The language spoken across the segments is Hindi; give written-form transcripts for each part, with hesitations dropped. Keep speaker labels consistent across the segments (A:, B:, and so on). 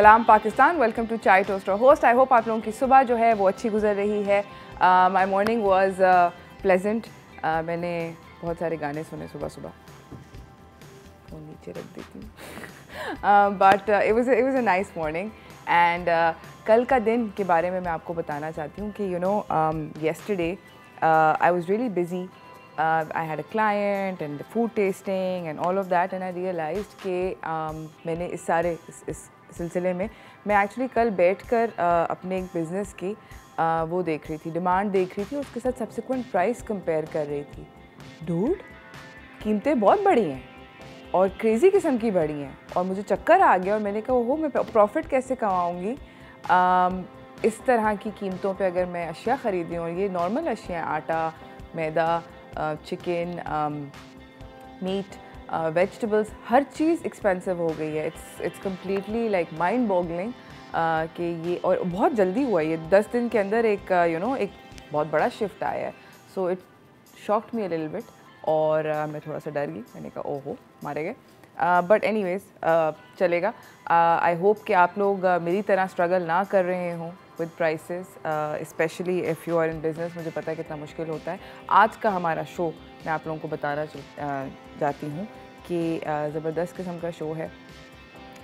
A: सलाम पाकिस्तान, वेलकम टू चाय टोस्टर होस्ट। आई होप आप लोगों की सुबह जो है वो अच्छी गुजर रही है। My morning was pleasant. मैंने बहुत सारे गाने सुने सुबह सुबह, तो नीचे रख देती हूँ। But it was a nice morning and कल का दिन के बारे में मैं आपको बताना चाहती हूँ कि yesterday I was really busy. I had a client and the food tasting and all of that, and I realized कि मैंने इस सिलसिले में मैं एक्चुअली कल बैठकर अपने एक बिज़नेस की वो देख रही थी, डिमांड देख रही थी, उसके साथ सब्सिक्वेंट प्राइस कंपेयर कर रही थी। डूड, कीमतें बहुत बड़ी हैं और क्रेज़ी किस्म की बड़ी हैं और मुझे चक्कर आ गया और मैंने कहा ओहो, मैं प्रॉफिट कैसे कमाऊँगी इस तरह की कीमतों पे अगर मैं अशिया ख़रीदी हूँ। और ये नॉर्मल अशिया, आटा, मैदा, चिकन, मीट, वेजिटेबल्स, हर चीज़ एक्सपेंसिव हो गई है। It's completely like mind boggling कि ये, और बहुत जल्दी हुआ ये 10 दिन के अंदर एक एक बहुत बड़ा शिफ्ट आया है। So it shocked me a little bit और मैं थोड़ा सा डर गई। मैंने कहा ओहो, मारे गए। बट एनीवेज़ चलेगा। आई होप कि आप लोग मेरी तरह स्ट्रगल ना कर रहे हों with prices, specially if you are in business. मुझे पता है कितना मुश्किल होता है। आज का हमारा शो मैं आप लोगों को बताना चाहती हूँ कि ज़बरदस्त किस्म का शो है।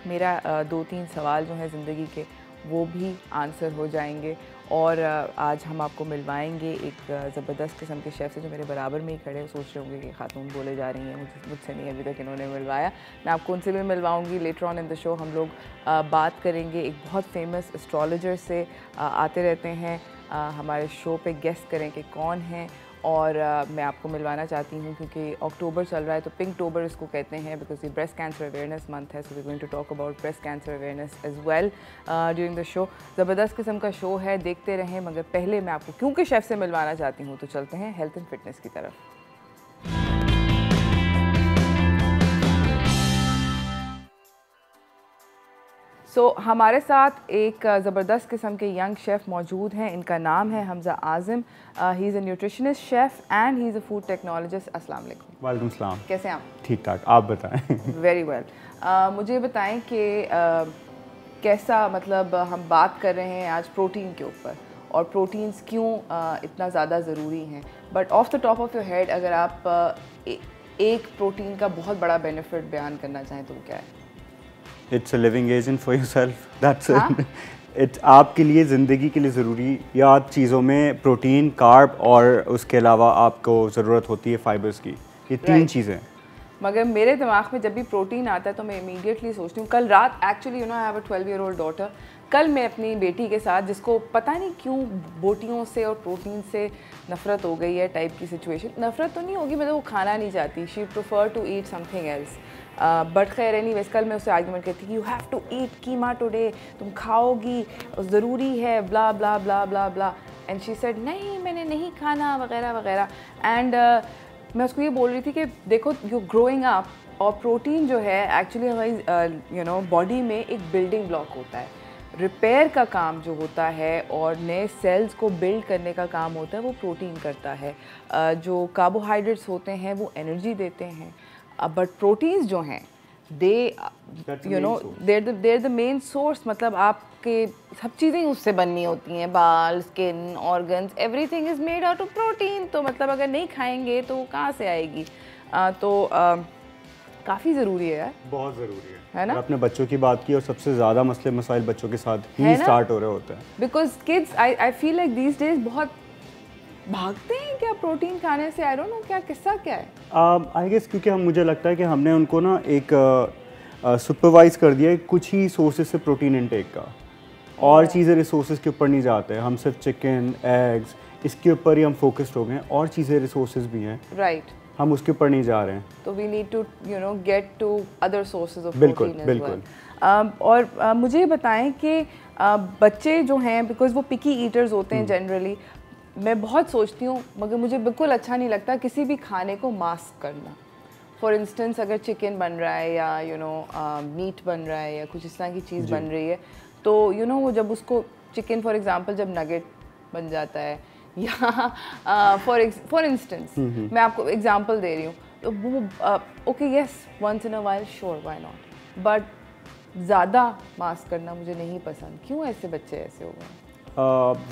A: मेरा 2-3 सवाल जो हैं ज़िंदगी के वो भी आंसर हो जाएंगे और आज हम आपको मिलवाएंगे एक ज़बरदस्त किस्म के शेफ़ से जो मेरे बराबर में ही खड़े हैं। सोच रहे होंगे कि खातून बोले जा रही हैं, मुझसे नहीं अभी तक इन्होंने मिलवाया। मैं आपको उनसे भी मिलवाऊंगी later on in the show. हम लोग बात करेंगे एक बहुत फेमस एस्ट्रोलॉजर से, आते रहते हैं हमारे शो पे, गेस्ट करें कि कौन हैं। और मैं आपको मिलवाना चाहती हूँ क्योंकि अक्टूबर चल रहा है, तो पिंक टोबर इसको कहते हैं बिकॉज ये ब्रेस्ट कैंसर अवेयरनेस मंथ है। So we going to talk about breast cancer awareness as well during the show. ज़बरदस्त किस्म का शो है, देखते रहें। मगर पहले मैं आपको क्योंकि शेफ़ से मिलवाना चाहती हूँ तो चलते हैं हेल्थ एंड फिटनेस की तरफ। सो हमारे साथ एक ज़बरदस्त किस्म के यंग शेफ़ मौजूद हैं। इनका नाम है Hamza Azam. He is a nutritionist chef and he is a food technologist. अस्सलाम वालेकुम।
B: वालेकुम सलाम।
A: कैसे हैं आप?
B: ठीक ठाक, आप बताएं।
A: Very well. मुझे बताएं कि कैसा, मतलब हम बात कर रहे हैं आज प्रोटीन के ऊपर और प्रोटीन्स क्यों इतना ज़्यादा ज़रूरी हैं। But of the top of your head अगर आप एक प्रोटीन का बहुत बड़ा बेनिफिट बयान करना चाहें तो वो क्या है?
B: It's a living agent for yourself, that's it. आपके लिए ज़िंदगी के लिए ज़रूरी या चीज़ों में प्रोटीन, कार्ब और उसके अलावा आपको ज़रूरत होती है फाइबर्स की, ये 3 चीज़ें।
A: मगर मेरे दिमाग में जब भी प्रोटीन आता है तो मैं इमीडिएटली सोचती हूँ, कल रात actually I have a 12-year-old daughter. कल मैं अपनी बेटी के साथ, जिसको पता नहीं क्यों बोटियों से और प्रोटीन से नफ़रत हो गई है टाइप की सिचुएशन, नफ़रत तो नहीं होगी, मतलब वो खाना नहीं चाहती, she prefer to eat something else. But खैर एनीवेज, कल मैं उससे आर्ग्यूमेंट करती कि you have to eat keema today, तुम खाओगी, ज़रूरी है, blah blah blah blah blah. And she said नहीं मैंने नहीं खाना वगैरह वगैरह। एंड मैं उसको ये बोल रही थी कि देखो यू ग्रोइंग अप, और प्रोटीन जो है एक्चुअली हमारी बॉडी में एक बिल्डिंग ब्लॉक होता है। रिपेयर का काम जो होता है और नए सेल्स को बिल्ड करने का काम होता है वो प्रोटीन करता है। जो कार्बोहाइड्रेट्स होते हैं वो एनर्जी देते हैं, बट प्रोटीन्स जो हैं देर द मेन सोर्स। मतलब आपके सब चीज़ें उससे बननी होती हैं, बाल, skin, organs, everything is made out of protein. तो मतलब अगर नहीं खाएंगे तो कहाँ से आएगी? काफ़ी ज़रूरी है यार, बहुत ज़रूरी है ना?
B: अपने बच्चों की बात की और सबसे ज़्यादा मसले मसाइल बच्चों के साथ ही स्टार्ट हो रहे होते हैं,
A: because kids I feel like these days बहुत भागते हैं क्या प्रोटीन खाने से। आई डोंट नो क्या किस्सा क्या है।
B: आई गेस क्योंकि मुझे लगता है कि हमने उनको ना एक सुपरवाइज कर दिया है कुछ ही सोर्सेज से प्रोटीन इनटेक का, और चीज़ें रिसोर्सेज के ऊपर नहीं जाते हैं। हम सिर्फ चिकन, एग्स, इसके ऊपर ही हम फोकस्ड हो गए हैं, और चीज़ें रिसोर्सेज भी हैं, राइट, हम उसके ऊपर नहीं जा रहे हैं।
A: तो we need to get to other sources of
B: बिल्कुल
A: प्रोटीन।
B: बिल्कुल।
A: और मुझे बताएं कि बच्चे जो हैं, बिकॉज वो पिकी ईटर्स होते हैं जनरली, मैं बहुत सोचती हूँ मगर मुझे बिल्कुल अच्छा नहीं लगता किसी भी खाने को मास्क करना। फॉर इंस्टेंस अगर चिकन बन रहा है या मीट बन रहा है या कुछ इस तरह की चीज़ बन रही है, तो वो जब उसको चिकन फॉर एग्जांपल जब नगेट बन जाता है या फॉर इंस्टेंस मैं आपको एग्जांपल दे रही हूँ, तो वो okay yes once in a while sure why not, but ज़्यादा मास्क करना मुझे नहीं पसंद, क्यों ऐसे बच्चे ऐसे हो गए?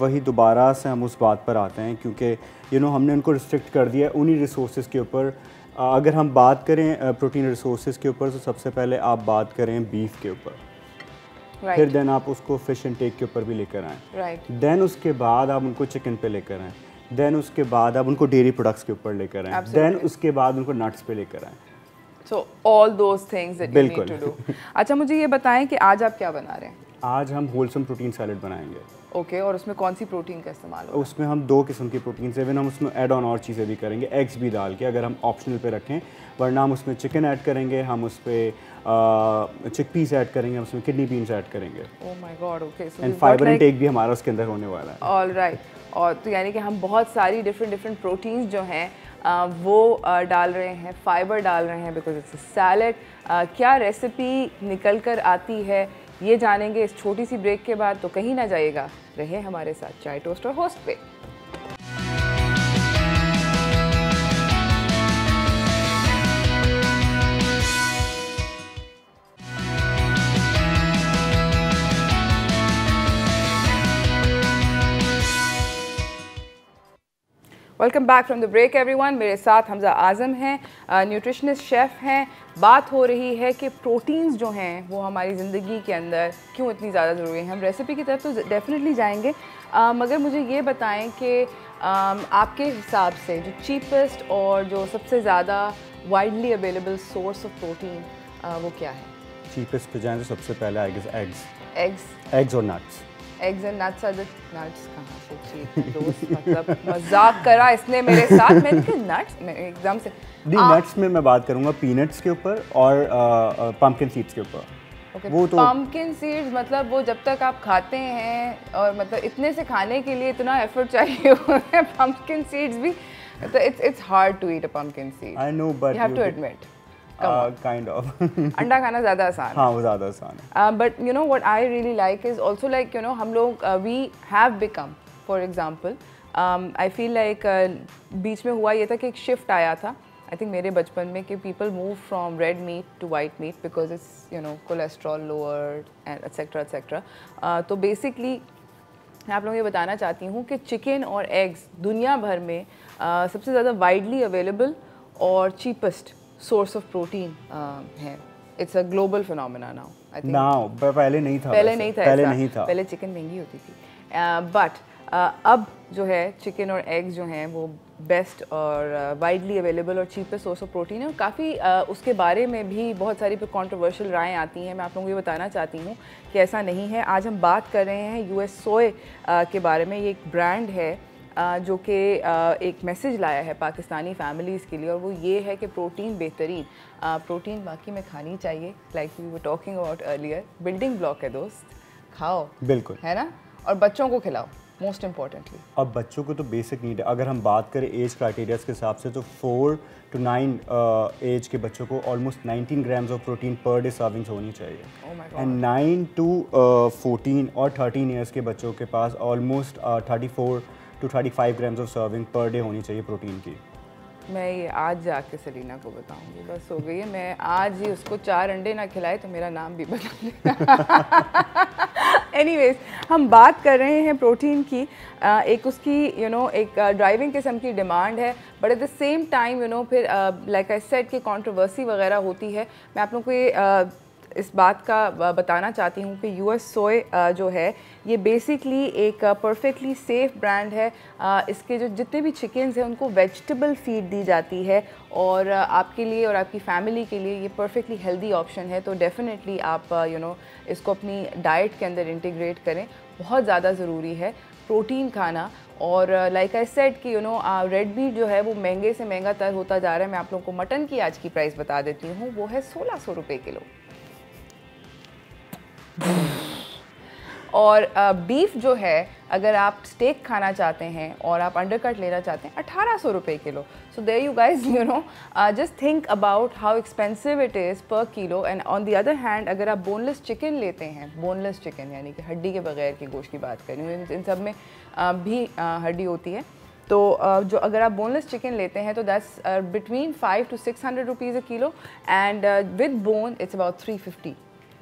B: वही दोबारा से हम उस बात पर आते हैं क्योंकि हमने उनको रिस्ट्रिक्ट कर दिया है उन्हीं रिसोर्सेज के ऊपर। अगर हम बात करें प्रोटीन रिसोर्सेज के ऊपर, तो सबसे पहले आप बात करें बीफ के ऊपर, फिर देन आप उसको फ़िश इनटेक के ऊपर भी लेकर आएँ, देन उसके बाद आप उनको चिकन पे लेकर आएँ, देन उसके बाद आप उनको डेयरी प्रोडक्ट्स के ऊपर लेकर आएँ, देन उसके बाद उनको नट्स पे लेकर आएँ।
A: So all those things that you need to do. अच्छा, मुझे ये बताएं कि आज आप क्या बना रहे हैं? आज
B: हम होलसम प्रोटीन सैलेड बनाएंगे।
A: ओके, और उसमें कौन सी प्रोटीन का इस्तेमाल होगा?
B: उसमें हम 2 किस्म की प्रोटीन से, इवन हम उसमें ऐड ऑन और चीज़ें भी करेंगे, एग्स भी डाल के, अगर हम ऑप्शनल पे रखें, वरना हम उसमें चिकन ऐड करेंगे, हम उस पर चिकपीस ऐड करेंगे, हम उसमें किडनी बीन्स ऐड करेंगे।
A: Oh my God, okay.
B: And fibre intake भी हमारा उसके अंदर होने वाला है।
A: All right. और तो यानी कि हम बहुत सारी डिफरेंट प्रोटीन्स जो हैं वो डाल रहे हैं, फाइबर डाल रहे हैं, बिकॉज इट्स अ सैलेड। क्या रेसिपी निकल कर आती है ये जानेंगे इस छोटी सी ब्रेक के बाद, तो कहीं ना जाइएगा, रहे हमारे साथ चाय टोस्टर होस्ट पे। Welcome back from the break everyone. मेरे साथ हमजा आज़म हैं, न्यूट्रिशनिस्ट शेफ़ हैं। बात हो रही है कि प्रोटीन्स जो हैं वो हमारी ज़िंदगी के अंदर क्यों इतनी ज़्यादा ज़रूरी हैं। हम रेसिपी की तरफ तो डेफिनेटली जाएंगे, मगर मुझे ये बताएं कि आपके हिसाब से जो चीपेस्ट और जो सबसे ज़्यादा widely available source of protein वो क्या है?
B: चीपेस्ट पे जाएँ तो सबसे पहले आई गेस एग्स और nuts.
A: Eggs and nuts are the nuts कहाँ से चीप हैं दोस्त? मतलब मजाक करा इसने मेरे साथ, मैंने कहा नट्स, मैं एकदम से
B: नट्स में मैं बात करूँगा पीनट्स के ऊपर और पम्पकिन सीड्स के ऊपर।
A: Okay, वो तो पम्पकिन सीड्स, मतलब वो जब तक आप खाते हैं, और मतलब इतने से खाने के लिए इतना एफर्ट चाहिए होता है पम्पकिन सीड्स भी, तो it's hard to eat a pumpkin seed.
B: I know, but
A: you have to admit
B: kind of
A: अंडा खाना ज़्यादा आसान है।
B: हाँ, वो ज़्यादा आसान है।
A: But you know what I really like is also like हम लोग we have become, for example I feel like बीच में हुआ ये था कि एक शिफ्ट आया था, आई थिंक मेरे बचपन में, कि people move from red meat to white meat because it's cholesterol lower and etcetera etcetera. तो बेसिकली मैं आप लोगों को ये बताना चाहती हूँ कि चिकन और एग्स दुनिया भर में सबसे ज़्यादा वाइडली अवेलेबल और चीपेस्ट सोर्स ऑफ प्रोटीन है। It's a global phenomena now, I think.
B: Now, पहले नहीं था,
A: पहले चिकन महंगी होती थी, बट अब जो है चिकन और एग्स जो हैं वो बेस्ट और वाइडली अवेलेबल और चीपेस्ट सोर्स ऑफ प्रोटीन है। और काफ़ी उसके बारे में भी बहुत सारी कंट्रोवर्शियल रायें आती हैं। मैं आप लोगों को ये बताना चाहती हूँ कि ऐसा नहीं है। आज हम बात कर रहे हैं यूएस सोय के बारे में। ये एक ब्रांड है जो कि एक मैसेज लाया है पाकिस्तानी फैमिलीज़ के लिए, और वो ये है कि प्रोटीन बेहतरीन, प्रोटीन बाकी में खानी चाहिए, like we were talking about earlier. Building block है दोस्त, खाओ, बिल्कुल, है ना, और बच्चों को खिलाओ मोस्ट इम्पॉर्टेंटली।
B: अब बच्चों को तो बेसिक नीड है। अगर हम बात करें एज क्राइटेरियाज के हिसाब से, तो 4 to 9 एज के बच्चों को almost 19 grams of protein per day servings होनी चाहिए। एंड 9 to 14 और 13 ईयर्स के बच्चों के पास almost 34 to 35 grams of serving per day होनी चाहिए प्रोटीन की।
A: मैं ये आज जाके सलीना को बताऊंगी, बस हो गई है। मैं आज ही उसको 4 अंडे ना खिलाए तो मेरा नाम भी बदल देना। एनीवेज, हम बात कर रहे हैं प्रोटीन की। एक उसकी एक ड्राइविंग किस्म की डिमांड है, but at the same time फिर लाइक आई सेड की कंट्रोवर्सी वगैरह होती है। मैं आप लोगों को ये इस बात का बताना चाहती हूँ कि यूएस सोय जो है ये बेसिकली एक परफेक्टली सेफ़ ब्रांड है। इसके जो जितने भी चिकन्स हैं उनको वेजिटेबल फीड दी जाती है, और आपके लिए और आपकी फैमिली के लिए ये परफेक्टली हेल्दी ऑप्शन है। तो डेफिनेटली आप इसको अपनी डाइट के अंदर इंटीग्रेट करें, बहुत ज़्यादा ज़रूरी है प्रोटीन खाना। और लाइक आई सेड कि रेड मीट जो है वो महंगे से महंगा तर होता जा रहा है। मैं आप लोगों को मटन की आज की प्राइस बता देती हूँ, वो है 1600 रुपये किलो। और बीफ जो है, अगर आप स्टेक खाना चाहते हैं और आप अंडरकट लेना चाहते हैं, 1800 रुपये kilo. So there you guys just think about how expensive it is per kilo. And on the other hand, अगर आप बोनलेस चिकन लेते हैं, बोनलेस चिकन यानी कि हड्डी के बगैर की गोश्त की बात करें, इन सब में भी हड्डी होती है, तो जो अगर आप बोनलेस चिकन लेते हैं तो that's between 500 to 600 rupees a kilo, and with bone it's about 350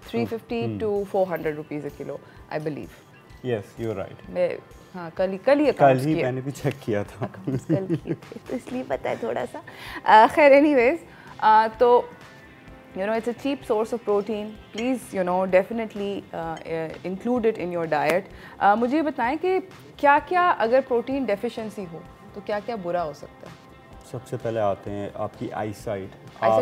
A: 350 to 400 rupees a kilo, I believe.
B: Yes, you're right.
A: मैं हाँ कल ही
B: मैंने भी चेक किया था।
A: कल किए थे, तो इसलिए पता है थोड़ा सा। खैर एनीवेज, तो you know it's a cheap source of protein. Please you know definitely include it in your diet. मुझे बताएं कि क्या क्या अगर प्रोटीन डेफिशिएंसी हो तो क्या क्या बुरा हो सकता है?
B: सबसे पहले आते हैं आपकी आई साइट,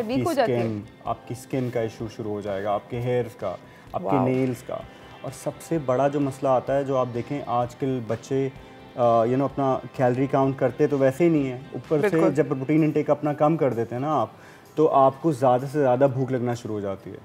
A: वीक हो जाती है,
B: आपकी स्किन का इशू शुरू हो जाएगा, आपके हेयर्स का, आपके नेल्स का। और सबसे बड़ा जो मसला आता है, जो आप देखें आजकल बच्चे यू नो अपना कैलोरी काउंट करते तो वैसे ही नहीं है, ऊपर से जब प्रोटीन इंटेक अपना कम कर देते हैं ना आप, तो आपको ज़्यादा से ज़्यादा भूख लगना शुरू हो जाती है,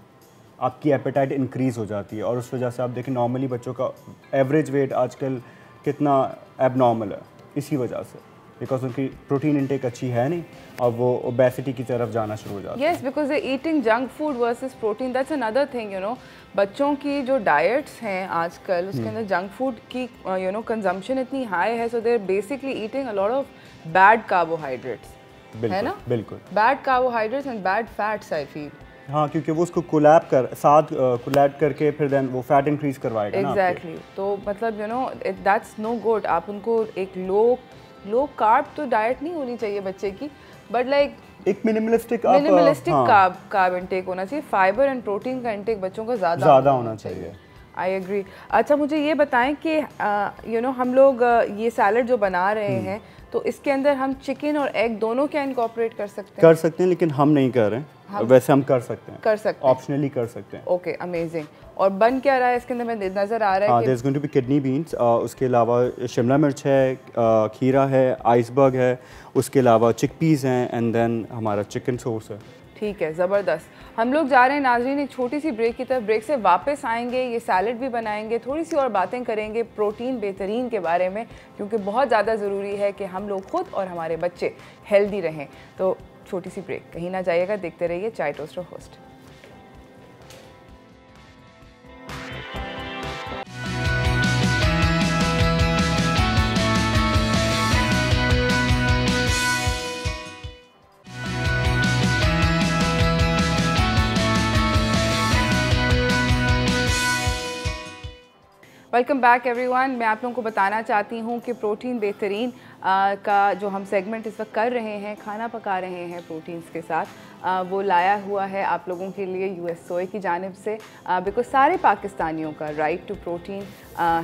B: आपकी एपेटाइट इंक्रीज़ हो जाती है। और उस वजह से आप देखें नॉर्मली बच्चों का एवरेज वेट आजकल कितना एबनॉर्मल है, इसी वजह से, बिकॉज उनकी प्रोटीन इंटेक अच्छी है नहीं और वो ओबेसिटी की तरफ जाना शुरू हो जाता है।
A: Yes, because they eating junk food versus protein, that's another thing you know. बच्चों की जो डाइट्स हैं आजकल उसके अंदर जंक फूड की यू नो कंजम्पशन इतनी हाई है, so they are basically eating a lot of bad carbohydrates, है ना? बिल्कुल, bad carbohydrates and bad fats I feel.
B: हाँ, क्योंकि वो उसको कोलैब करके फिर देन वो फैट इंक्रीज करवाएगा ना।
A: एग्जैक्टली, तो मतलब you know that's no good. आप उनको एक लो कार्ब तो डाइट नहीं होनी चाहिए बच्चे की, बट लाइक
B: एक मिनिमलिस्टिक
A: कार्ब इंटेक होना चाहिए। फाइबर एंड प्रोटीन का इंटेक बच्चों का ज़्यादा होना चाहिए। I agree. अच्छा, मुझे ये बताएं कि यू नो हम लोग ये सैलड जो बना रहे हैं तो इसके अंदर हम चिकन और एग दोनों क्या इनकॉर्पोरेट कर सकते हैं? लेकिन हम नहीं कर रहे हैं, वैसे हम कर सकते हैं, ऑप्शनली कर सकते हैं। Okay, amazing. और बन क्या रहा है इसके अंदर? में नज़र आ रहा है कि
B: there is going to be kidney beans, उसके अलावा शिमला मिर्च है, खीरा है, आइसबर्ग है, उसके अलावा चिकपीस हैं, एंड देन हमारा चिकन सॉस है।
A: ठीक है, ज़बरदस्त। हम लोग जा रहे हैं नाज़रीन एक छोटी सी ब्रेक की तरफ। ब्रेक से वापस आएंगे, ये सैलड भी बनाएंगे, थोड़ी सी और बातें करेंगे प्रोटीन बेहतरीन के बारे में, क्योंकि बहुत ज़्यादा ज़रूरी है कि हम लोग खुद और हमारे बच्चे हेल्दी रहें। तो छोटी सी ब्रेक, कहीं ना जाइएगा, देखते रहिए chai toaster host. Welcome back everyone. मैं आप लोगों को बताना चाहती हूँ कि प्रोटीन बेहतरीन का जो हम सेगमेंट इस वक्त कर रहे हैं, खाना पका रहे हैं प्रोटीन्स के साथ, वो लाया हुआ है आप लोगों के लिए यूएस सोए की जानिब से, बिकॉज सारे पाकिस्तानियों का राइट टू प्रोटीन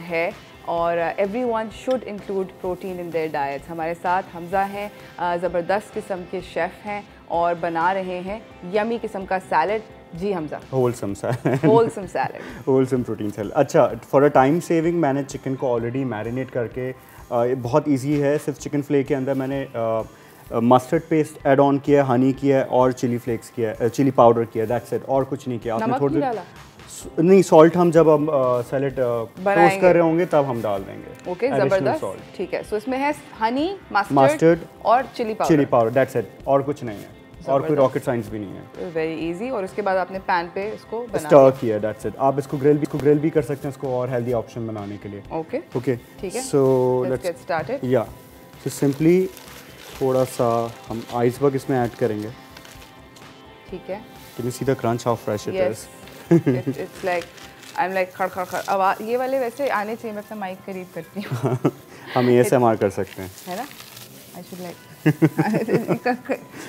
A: है और everyone should include protein in their diets. हमारे साथ हमज़ा हैं, ज़बरदस्त किस्म के शेफ़ हैं और बना रहे हैं यमी किस्म का सैलड। जी Hamza,
B: wholesome salad, wholesome protein salad. अच्छा, फॉर अ टाइम सेविंग मैंने चिकन को ऑलरेडी मैरिनेट करके, बहुत इजी है, सिर्फ चिकन फ्लेक के अंदर मैंने मस्टर्ड पेस्ट ऐड ऑन किया, हनी किया और चिली फ्लेक्स किया, चिली पाउडर किया, दैट्स इट, और कुछ नहीं किया।
A: आपने थोड़ा
B: नहीं, सॉल्ट हम जब हम सैलेड टोस्ट कर रहे होंगे तब हम डाल देंगे।
A: ओके, ज़बरदस्त, ठीक है। सो इसमें है हनी, मस्टर्ड और चिली पाउडर,
B: दैट्स इट, और कुछ नहीं है, और कोई रॉकेट साइंस भी नहीं है,
A: वेरी इजी। और उसके बाद आपने पैन पे इसको
B: स्टर किया, दैट्स इट। आप इसको ग्रिल भी कर सकते हैं इसको और हेल्दी ऑप्शन बनाने के लिए।
A: ओके, ठीक है,
B: सो
A: लेट्स गेट स्टार्टेड।
B: या सो सिंपली थोड़ा सा हम आइसबर्ग इसमें ऐड करेंगे।
A: ठीक है,
B: can you see the crunch how fresh it is?
A: It's like I am like खड़ खड़ खड़ आवाज ये वाले वैसे आने चाहिए। मैं अपना माइक करीब करती हूँ।
B: हम ASMR कर सकते हैं,
A: है ना? आई शुड लाइक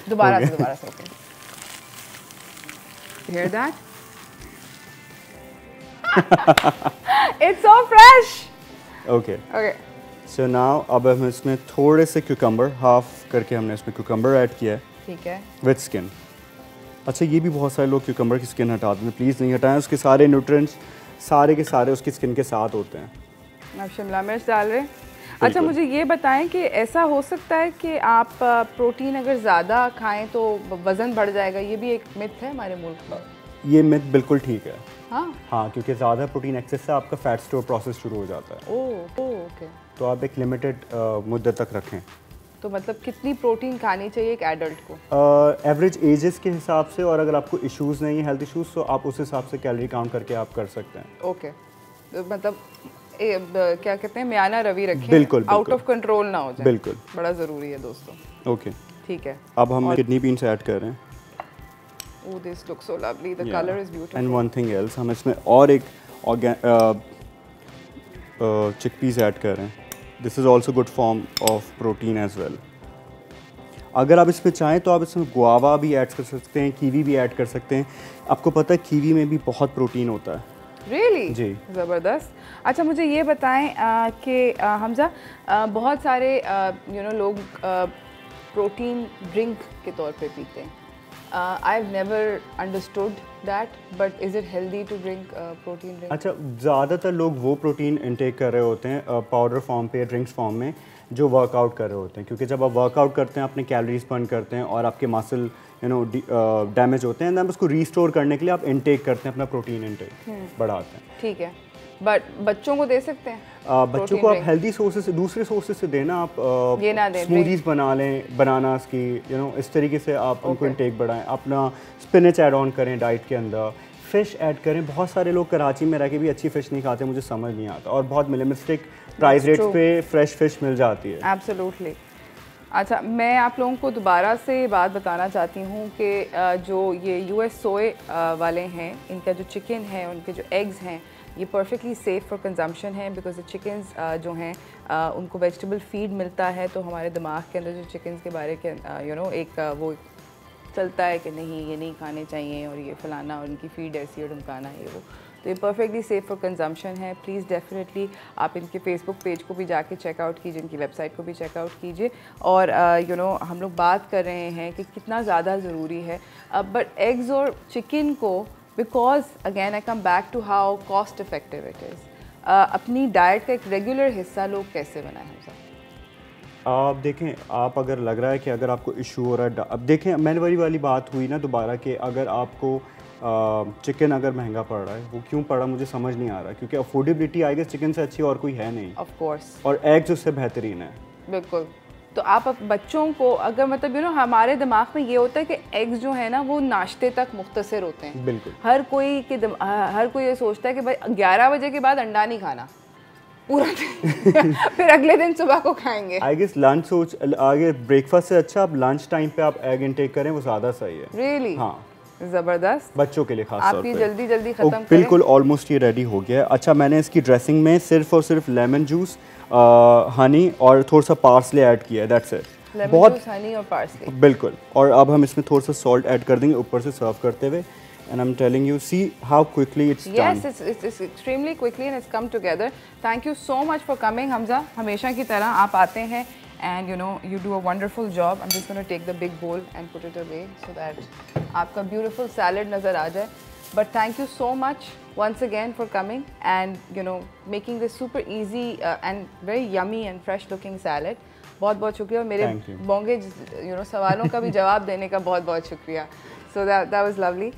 A: दोबारा से okay. Hear that? It's so fresh.
B: Okay. So now अब हम इसमें थोड़े से क्यूकम्बर, हाफ करके हमने इसमें क्यूकम्बर ऐड किया है।
A: ठीक है,
B: विद स्किन। अच्छा, ये भी बहुत सारे लोग क्यूकम्बर की स्किन हटा देते हैं, प्लीज़ नहीं हटाएं, उसके सारे न्यूट्रिएंट्स सारे के सारे उसकी स्किन के साथ होते हैं।
A: आप शिमला मिर्च डाल रहे हैं? अच्छा, मुझे ये बताएं कि ऐसा हो सकता है कि आप प्रोटीन अगर ज़्यादा खाएं तो वज़न बढ़ जाएगा, ये भी एक मिथ है हमारे मुल्क में?
B: ये मिथ बिल्कुल ठीक है।
A: हाँ,
B: क्योंकि ज़्यादा प्रोटीन एक्सेस से आपका फैट स्टोर प्रोसेस शुरू हो जाता है।
A: ओके।
B: तो आप एक लिमिटेड मुद्दत तक रखें।
A: तो मतलब कितनी प्रोटीन खानी चाहिए एक एडल्ट को?
B: एवरेज एजेस के हिसाब से, और अगर आपको इश्यूज़ नहीं है, हेल्थ इश्यूज़, तो आप उस हिसाब से कैलोरी काउंट करके आप कर सकते हैं।
A: ओके, तो मतलब क्या कहते हैं, म्याना रवि रखें,
B: बिल्कुल,
A: आउट ऑफ कंट्रोल ना हो जाए,
B: बिल्कुल,
A: बड़ा ज़रूरी है दोस्तों।
B: ओके,
A: ठीक है।
B: अब हम किडनी बीन्स ऐड कर रहे हैं।
A: Oh, this looks so lovely. The color is beautiful.
B: And one thing else, हम इसमें और एक chickpeas ऐड कर रहे हैं. This is also good form of protein as well. अगर आप इसमें चाहें तो आप इसमें गुआवा भी ऐड कर सकते हैं, कीवी भी ऐड कर सकते हैं. आपको पता है कीवी में भी बहुत प्रोटीन होता है.
A: Really?
B: जी.
A: ज़बरदस्त. अच्छा मुझे ये बताएं कि हमजा बहुत सारे लोग प्रोटीन ड्रिंक के तौर पे पीते हैं. I've never understood that, but is it healthy to drink protein drink?
B: अच्छा, ज़्यादातर लोग वो प्रोटीन इनटेक कर रहे होते हैं पाउडर फॉर्म पे, ड्रिंक्स फॉर्म में, जो वर्कआउट कर रहे होते हैं. क्योंकि जब आप वर्कआउट करते हैं अपने कैलोरीज बर्न करते हैं और आपके मसल डैमेज होते हैं, उसको रीस्टोर करने के लिए आप इनटेक करते हैं, अपना प्रोटीन इनटेक बढ़ाते हैं.
A: ठीक है, बट बच्चों को दे सकते हैं?
B: बच्चों को आप हेल्दी सोर्सेज से, दूसरे सोर्सेज से देना. आप स्मूदीज बना लें, बनानास की, इस तरीके से आप उनको इनटेक बढ़ाएं. अपना स्पिनच ऐड ऑन करें डाइट के अंदर. फ़िश ऐड करें. बहुत सारे लोग कराची में रह के भी अच्छी फ़िश नहीं खाते, मुझे समझ नहीं आता. और बहुत मिनिमलिस्टिक प्राइस रेट्स पे फ्रेश फ़िश मिल जाती है.
A: एब्सोल्युटली. अच्छा, मैं आप लोगों को दोबारा से बात बताना चाहती हूँ कि जो ये US सोए वाले हैं, इनका जो चिकन है, उनके जो एग्स हैं, ये परफेक्टली सेफ़ फॉर कंजम्पशन है. बिकॉज द चिकन्स जो हैं उनको वेजिटेबल फीड मिलता है, तो हमारे दिमाग के अंदर जो चिकन्स के बारे के एक वो चलता है कि नहीं ये नहीं खाने चाहिए और ये फलाना और इनकी फीड ऐसी और ढमकाना है वो. तो ये परफेक्टली सेफ़ फॉर कंजम्पशन है. प्लीज़ डेफिनेटली आप इनके फेसबुक पेज को भी जाके चेकआउट कीजिए, इनकी वेबसाइट को भी चेकआउट कीजिए. और हम लोग बात कर रहे हैं कि कितना ज़्यादा ज़रूरी है. बट एग्स और चिकन को, because again I come back to how cost effective it is, अपनी डाइट का एक रेगुलर हिस्सा लोग कैसे बनाएं?
B: आप देखें, आप अगर लग रहा है कि अगर आपको इशू हो रहा है, अब देखें मैंने वही वाली बात हुई ना दोबारा कि अगर आपको चिकन अगर महंगा पड़ रहा है, वो क्यों पड़ा मुझे समझ नहीं आ रहा. क्योंकि अफोर्डेबिलिटी आई गेस चिकन से अच्छी और कोई है नहीं.
A: Of course.
B: और एग्स उससे बेहतरीन है. बिल्कुल.
A: तो आप बच्चों को अगर मतलब हमारे दिमाग में ये होता है कि एग्स जो है ना वो नाश्ते तक मुख्तसर होते हैं.
B: बिल्कुल.
A: हर कोई ये सोचता है कि भाई 11 बजे के बाद अंडा नहीं खाना पूरा दिन फिर अगले दिन सुबह को खाएंगे.
B: आई गेस लंच आगे ब्रेकफास्ट से अच्छा आप लंच टाइम पे आप एग इनटेक करें, वो ज़्यादा सही है.
A: रियली?
B: हाँ,
A: ज़बरदस्त.
B: बच्चों के लिए खास तौर पे.
A: आप ये जल्दी खत्म करें.
B: बिल्कुल, ऑलमोस्ट ये रेडी हो गया है. अच्छा, मैंने इसकी ड्रेसिंग में सिर्फ और सिर्फ लेमन जूस, हनी और थोड़ा सा पार्सले ऐड किया है. That's it.
A: बहुत हनी और पार्सले.
B: बिल्कुल. और अब हम इसमें थोड़ा सा सॉल्ट ऐड कर देंगे ऊपर से सर्व करते हुए. And I'm telling you, see how quickly it's done.
A: Yes, it's extremely quickly and it's come together. Thank you so much for coming, Hamza. हमेशा की तरह आप आते हैं and you do a wonderful job. I'm just going to take the big bowl and put it away so that आपका beautiful salad नज़र आ जाए. But thank you so much once again for coming and making this super easy and very yummy and fresh looking salad. बहुत शुक्रिया. और मेरे बोंगे सवालों का भी जवाब देने का बहुत शुक्रिया. So that was lovely.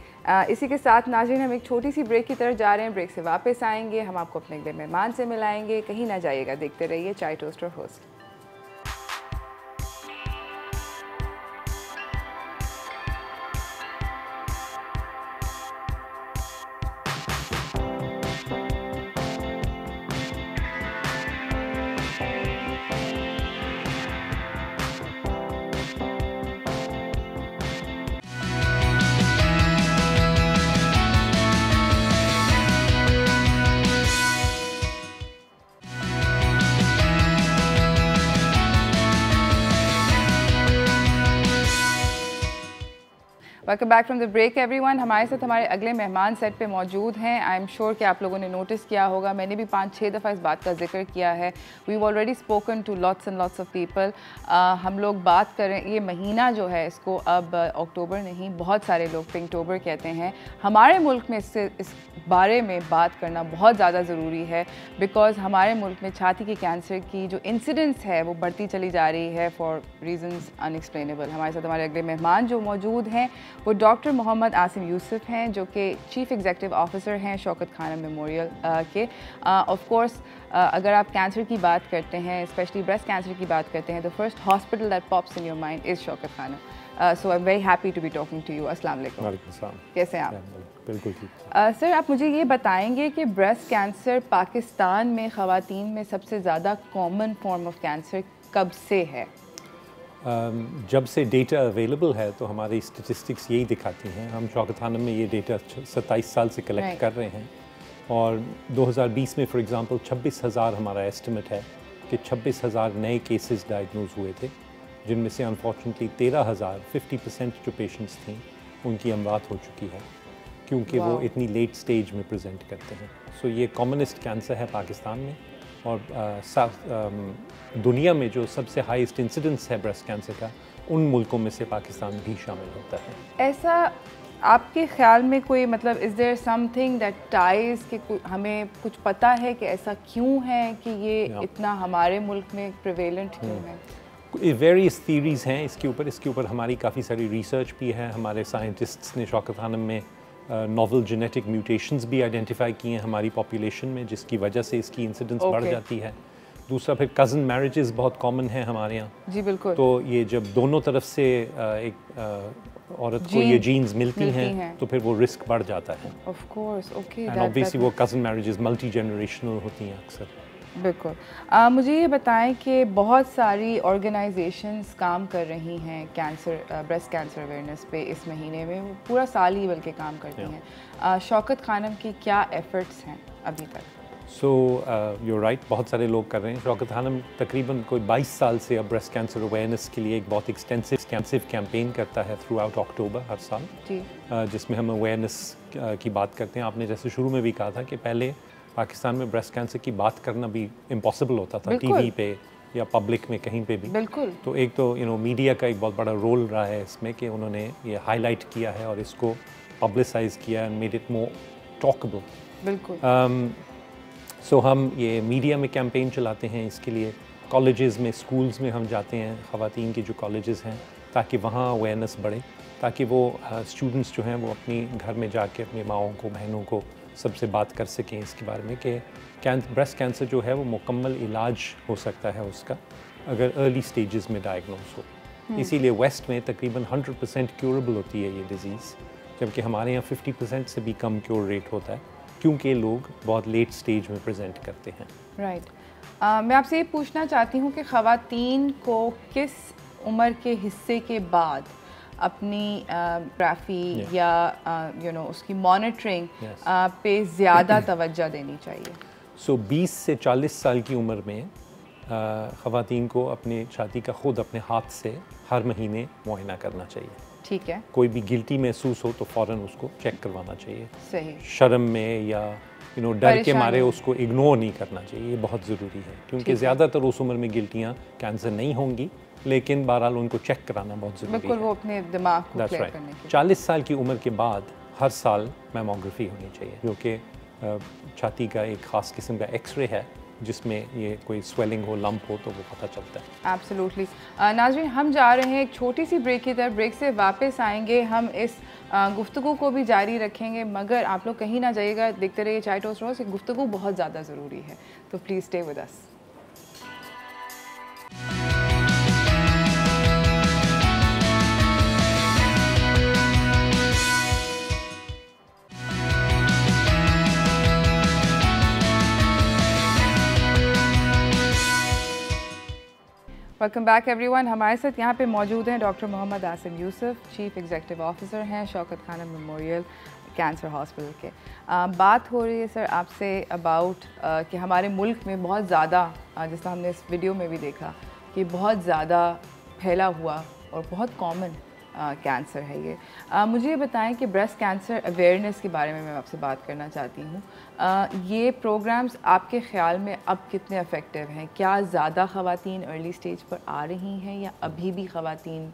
A: इसी के साथ नाज़रीन हम एक छोटी सी ब्रेक की तरफ जा रहे हैं. ब्रेक से वापस आएंगे, हम आपको अपने अगले मेहमान से मिलाएंगे. कहीं ना जाइएगा, देखते रहिए chai toaster host. Welcome back from the break everyone. हमारे साथ हमारे अगले मेहमान सेट पे मौजूद हैं. आई एम श्योर कि आप लोगों ने नोटिस किया होगा, मैंने भी 5-6 दफ़ा इस बात का जिक्र किया है. We already spoken to lots and lots of people. हम लोग बात करें, ये महीना जो है इसको अब अक्टूबर नहीं, बहुत सारे लोग पिंकटोबर कहते हैं. हमारे मुल्क में इस बारे में बात करना बहुत ज़्यादा ज़रूरी है. बिकॉज़ हमारे मुल्क में छाती के कैंसर की जो इंसिडेंस है वो बढ़ती चली जा रही है फॉर रीजंस अनएक्सप्लेनेबल. हमारे साथ हमारे अगले मेहमान जो मौजूद हैं वो डॉक्टर मोहम्मद आसिम यूसुफ हैं, जो कि चीफ़ एग्जीक्यूटिव ऑफिसर हैं शौकत खाना मेमोरियल के. ऑफ कोर्स अगर आप कैंसर की बात करते हैं, स्पेशली ब्रेस्ट कैंसर की बात करते हैं, the first hospital that pops in your mind is Shaukat Khanum. So I am very happy to be talking to you. अस्सलाम वालेकुम.
C: वालेकुम सलाम.
A: कैसे हैं आप?
C: बिल्कुल ठीक.
A: सर, आप मुझे ये बताएंगे कि ब्रेस्ट कैंसर पाकिस्तान में ख़वातीन में सबसे ज़्यादा कॉमन फॉर्म ऑफ कैंसर कब से है?
C: जब से डेटा अवेलेबल है तो हमारी स्टेटिस्टिक्स यही दिखाती हैं। हम शौकत खानम में ये डेटा 27 साल से कलेक्ट कर रहे हैं और 2020 में फॉर एग्ज़ाम्पल 26,000 हमारा एस्टिमेट है कि 26,000 नए केसेस डायग्नोज हुए थे, जिनमें से अनफॉर्चुनेटली 13,000 50% जो पेशेंट्स थी उनकी अमवात हो चुकी है क्योंकि वो इतनी लेट स्टेज में प्रेजेंट करते हैं। सो ये कॉमनेस्ट कैंसर है पाकिस्तान में और दुनिया में जो सबसे हाईएस्ट इंसिडेंस है ब्रेस्ट कैंसर का उन मुल्कों में से पाकिस्तान भी शामिल होता है।
A: ऐसा आपके ख्याल में कोई मतलब is there something that ties कि हमें कुछ पता है कि ऐसा क्यों है कि ये इतना हमारे मुल्क में प्रिवेलेंट क्यों है?
C: वेरियस थीरीज़ हैं इसके ऊपर हमारी काफ़ी सारी रिसर्च भी है। हमारे साइंटिस्ट्स ने शौकत खानम में नोवेल जेनेटिक म्यूटेशंस भी आइडेंटिफाई किए हैं हमारी पॉपुलेशन में, जिसकी वजह से इसकी इंसिडेंस बढ़ जाती है। दूसरा फिर कज़न मैरिजेस बहुत कॉमन है हमारे यहाँ।
A: जी बिल्कुल।
C: तो ये जब दोनों तरफ से एक औरत को ये जीन्स मिलती हैं तो फिर वो रिस्क बढ़ जाता है।
A: Of course, okay.
C: And obviously वो कज़न मैरिजेस मल्टी जनरेशनल होती हैं अक्सर।
A: बिल्कुल। मुझे ये बताएं कि बहुत सारी ऑर्गेनाइजेशंस काम कर रही हैं ब्रेस्ट कैंसर अवेयरनेस पे इस महीने में, वो पूरा साल ही बल्कि काम करती हैं। शौकत खानम की क्या एफ़र्ट्स हैं अभी तक?
C: सो यू राइट, बहुत सारे लोग कर रहे हैं। शौकत खानम तकरीबन कोई 22 साल से अब ब्रेस्ट कैंसर अवेयरनेस के लिए एक बहुत एक्सटेंसिव कैंपेन करता है थ्रू आउट अक्टूबर हर साल, जिसमें हम अवेयरनेस की बात करते हैं। आपने जैसे शुरू में भी कहा था कि पहले पाकिस्तान में ब्रेस्ट कैंसर की बात करना भी इम्पॉसिबल होता था टीवी पे या पब्लिक में कहीं पे भी।
A: बिल्कुल।
C: तो एक तो मीडिया का एक बहुत बड़ा रोल रहा है इसमें कि उन्होंने ये हाईलाइट किया है और इसको पब्लिसाइज किया एंड मेड इट मोर टॉकेबल।
A: बिल्कुल।
C: सो हम ये मीडिया में कैंपेन चलाते हैं इसके लिए। कॉलेजेस में, स्कूल्स में हम जाते हैं, ख़वातीन के जो कॉलेजेस हैं, ताकि वहाँ अवेयरनेस बढ़े, ताकि वो स्टूडेंट्स जो हैं वो अपनी घर में जाके अपनी माओं को, बहनों को सबसे बात कर सकें इसके बारे में कि ब्रेस्ट कैंसर जो है वो मुकम्मल इलाज हो सकता है उसका अगर अर्ली स्टेजेस में डायग्नोज हो। इसीलिए वेस्ट में तकरीबन 100% क्योरेबल होती है ये डिज़ीज़, जबकि हमारे यहाँ 50% से भी कम क्योर रेट होता है क्योंकि लोग बहुत लेट स्टेज में प्रेजेंट करते हैं।
A: राइट। मैं आपसे ये पूछना चाहती हूँ कि ख़वातीन को किस उम्र के हिस्से के बाद अपनी ग्राफी या उसकी मॉनिटरिंग पे ज़्यादा तवज्जो देनी चाहिए?
C: सो 20 से 40 साल की उम्र में ख़वातीन को अपने छाती का खुद अपने हाथ से हर महीने मुआयना करना चाहिए।
A: ठीक है।
C: कोई भी गिल्टी महसूस हो तो फ़ौरन उसको चेक करवाना चाहिए।
A: सही।
C: शर्म में या डर के मारे उसको इग्नोर नहीं करना चाहिए, ये बहुत ज़रूरी है क्योंकि ज़्यादातर उस उम्र में गिल्टियाँ कैंसर नहीं होंगी, लेकिन बहरहाल उनको चेक कराना बहुत ज़रूरी है।
A: बिल्कुल, वो अपने दिमाग को क्लियर करने के लिए।
C: 40 साल की उम्र के बाद हर साल मैमोग्राफी होनी चाहिए, जो कि छाती का एक ख़ास किस्म का एक्सरे है जिसमें ये कोई स्वेलिंग हो, लंप हो तो वो पता चलता है।
A: एब्सोल्युटली। नाज़रीन, हम जा रहे हैं एक छोटी सी ब्रेक की तरफ। ब्रेक से वापस आएंगे, हम इस गुफ्तगू को भी जारी रखेंगे, मगर आप लोग कहीं ना जाइएगा, देखते रहिए चाय टोस्ट रोज़। गुफ्तगू बहुत ज़्यादा ज़रूरी है, तो please stay with us. Welcome back everyone. हमारे साथ यहाँ पे मौजूद हैं doctor Mohammad Asim Yusuf, chief executive officer हैं Shaukat Khanum memorial cancer hospital के। बात हो रही है सर आपसे अबाउट कि हमारे मुल्क में बहुत ज़्यादा, जिस हमने इस वीडियो में भी देखा कि बहुत ज़्यादा फैला हुआ और बहुत कॉमन कैंसर है ये। मुझे ये बताएं कि ब्रेस्ट कैंसर अवेयरनेस के बारे में मैं आपसे बात करना चाहती हूँ। ये प्रोग्राम्स आपके ख़्याल में अब कितने इफ़ेक्टिव हैं? क्या ज़्यादा ख़वातीन अर्ली स्टेज पर आ रही हैं या अभी भी ख़वातीन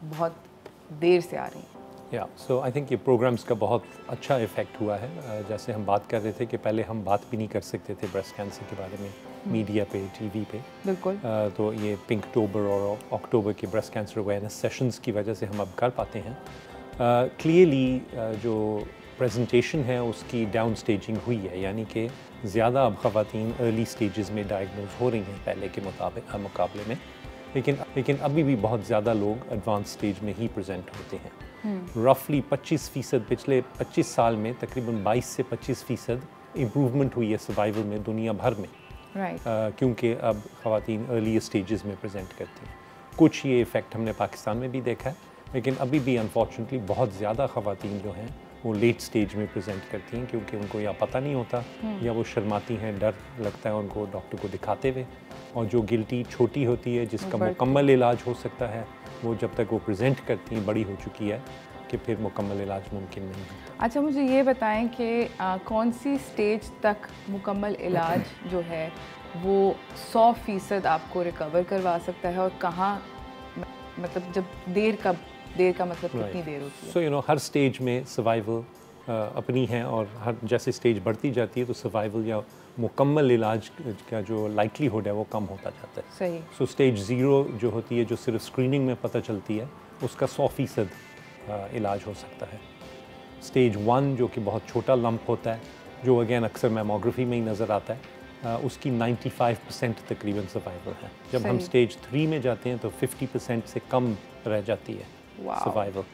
A: बहुत देर से आ रही हैं?
C: सो आई थिंक ये प्रोग्राम्स का बहुत अच्छा इफ़ेक्ट हुआ है। जैसे हम बात कर रहे थे कि पहले हम बात भी नहीं कर सकते थे ब्रेस्ट कैंसर के बारे में मीडिया पे, टीवी पे।
A: बिल्कुल।
C: तो ये पिंकटोबर और अक्टूबर के ब्रेस्ट कैंसर अवेयरनेस सेशंस की वजह से हम अब कर पाते हैं। क्लियरली जो प्रेजेंटेशन है उसकी डाउन स्टेजिंग हुई है, यानी कि ज़्यादा अब ख़वातीन अर्ली स्टेजेस में डायग्नोज हो रही हैं पहले के मुकाबले में, लेकिन अभी भी बहुत ज़्यादा लोग एडवांस स्टेज में ही प्रेजेंट होते हैं। रफली 25% पिछले 25 साल में तकरीबन 22 से 25% इम्प्रूवमेंट हुई है सर्वाइवल में दुनिया भर में।
A: राइट।
C: क्योंकि अब ख़वातीन अर्ली स्टेजेस में प्रेजेंट करती हैं। कुछ ये इफ़ेक्ट हमने पाकिस्तान में भी देखा है, लेकिन अभी भी अनफॉर्चुनेटली बहुत ज़्यादा ख़वातीन जो हैं वो लेट स्टेज में प्रेजेंट करती हैं, क्योंकि उनको या पता नहीं होता या वो शर्माती हैं, डर लगता है उनको डॉक्टर को दिखाते हुए, और जो गिल्टी छोटी होती है जिसका मुकम्मल इलाज हो सकता है, वो जब तक वो प्रेजेंट करती हैं बड़ी हो चुकी है कि फिर मुकम्मल इलाज मुमकिन नहीं है।
A: अच्छा, मुझे ये बताएं कि कौन सी स्टेज तक मुकम्मल इलाज जो है वो 100% आपको रिकवर करवा सकता है, और कहाँ, मतलब जब देर का मतलब कितनी देर होती है?
C: So you know, her stage में सर्वाइवल अपनी है, और हर जैसे स्टेज बढ़ती जाती है तो सर्वाइवल या मुकम्मल इलाज का जो लाइकलीहुड है वो कम होता जाता है।
A: सही।
C: सो स्टेज 0 जो होती है, जो सिर्फ स्क्रीनिंग में पता चलती है, उसका 100% इलाज हो सकता है। स्टेज 1 जो कि बहुत छोटा लंप होता है, जो अगेन अक्सर मैमोग्राफी में ही नज़र आता है, उसकी 95% तकरीबन सर्वाइवल है। जब हम स्टेज 3 में जाते हैं तो 50% से कम रह जाती है सर्वाइवल,